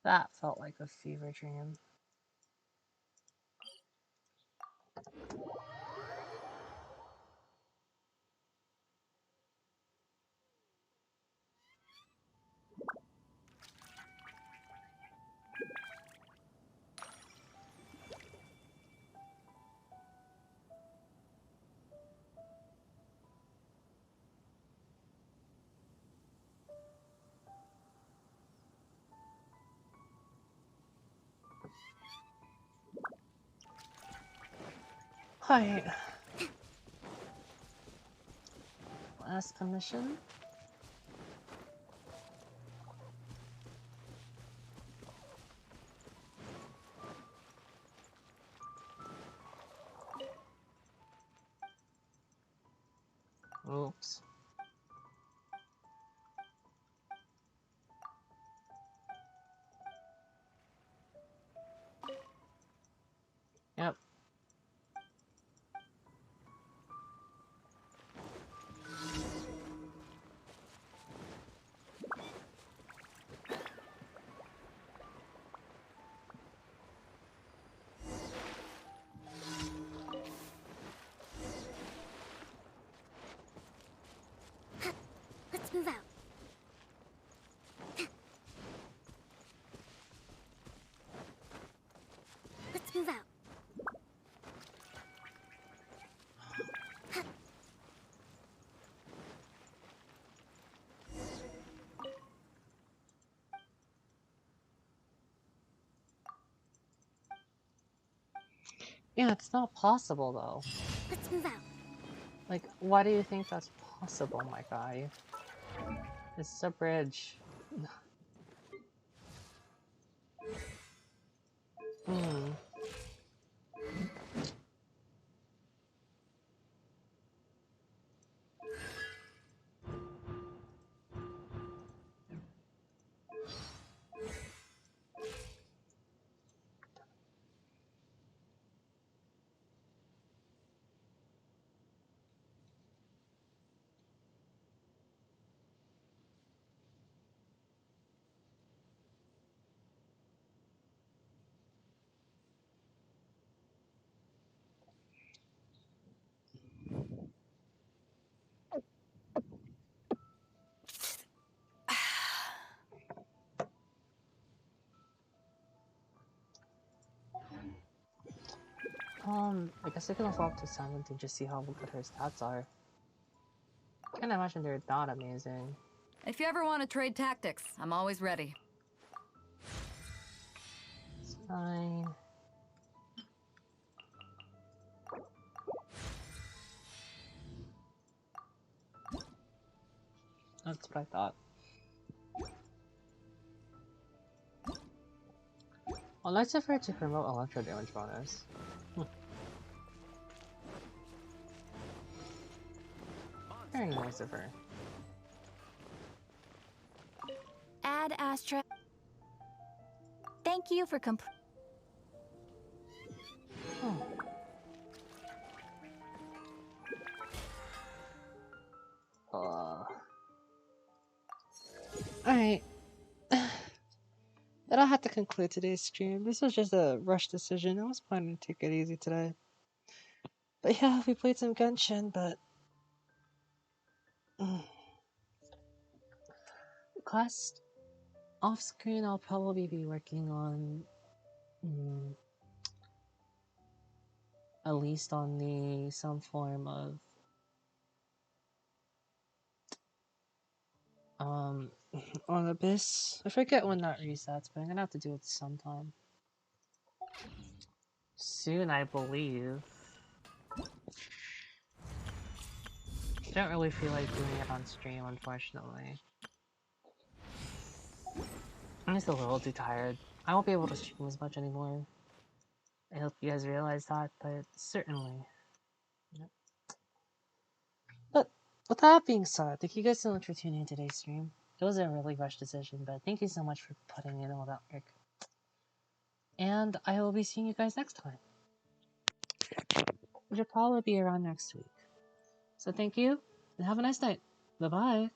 That felt like a fever dream. Hi. Last commission. Oops. Yep. Let's move out. Let's move out. Yeah, it's not possible though. Let's move out. Like, why do you think that's possible, my guy? It's a bridge. Hmm. I guess I can level up to 17 to just see how good her stats are. Can't imagine they're not amazing. If you ever want to trade tactics, I'm always ready. It's fine. That's what I thought. Well, nice of her to promote electro damage bonus. Very nice of her. Add Astra. Thank you for Oh. Alright. That'll have to conclude today's stream. This was just a rush decision. I was planning to take it easy today. But yeah, we played some Genshin, but... Quest off screen, I'll probably be working on... at least on the... some form of... on Abyss. I forget when that resets, but I'm gonna have to do it sometime. Soon, I believe. Don't really feel like doing it on stream, unfortunately. I'm just a little too tired. I won't be able to stream as much anymore. I hope you guys realize that, but certainly. Yep. But with that being said, thank you guys so much for tuning in today's stream. It was a really rushed decision, but thank you so much for putting in all that work. And I will be seeing you guys next time, which will probably be around next week. So thank you, and have a nice night. Bye-bye.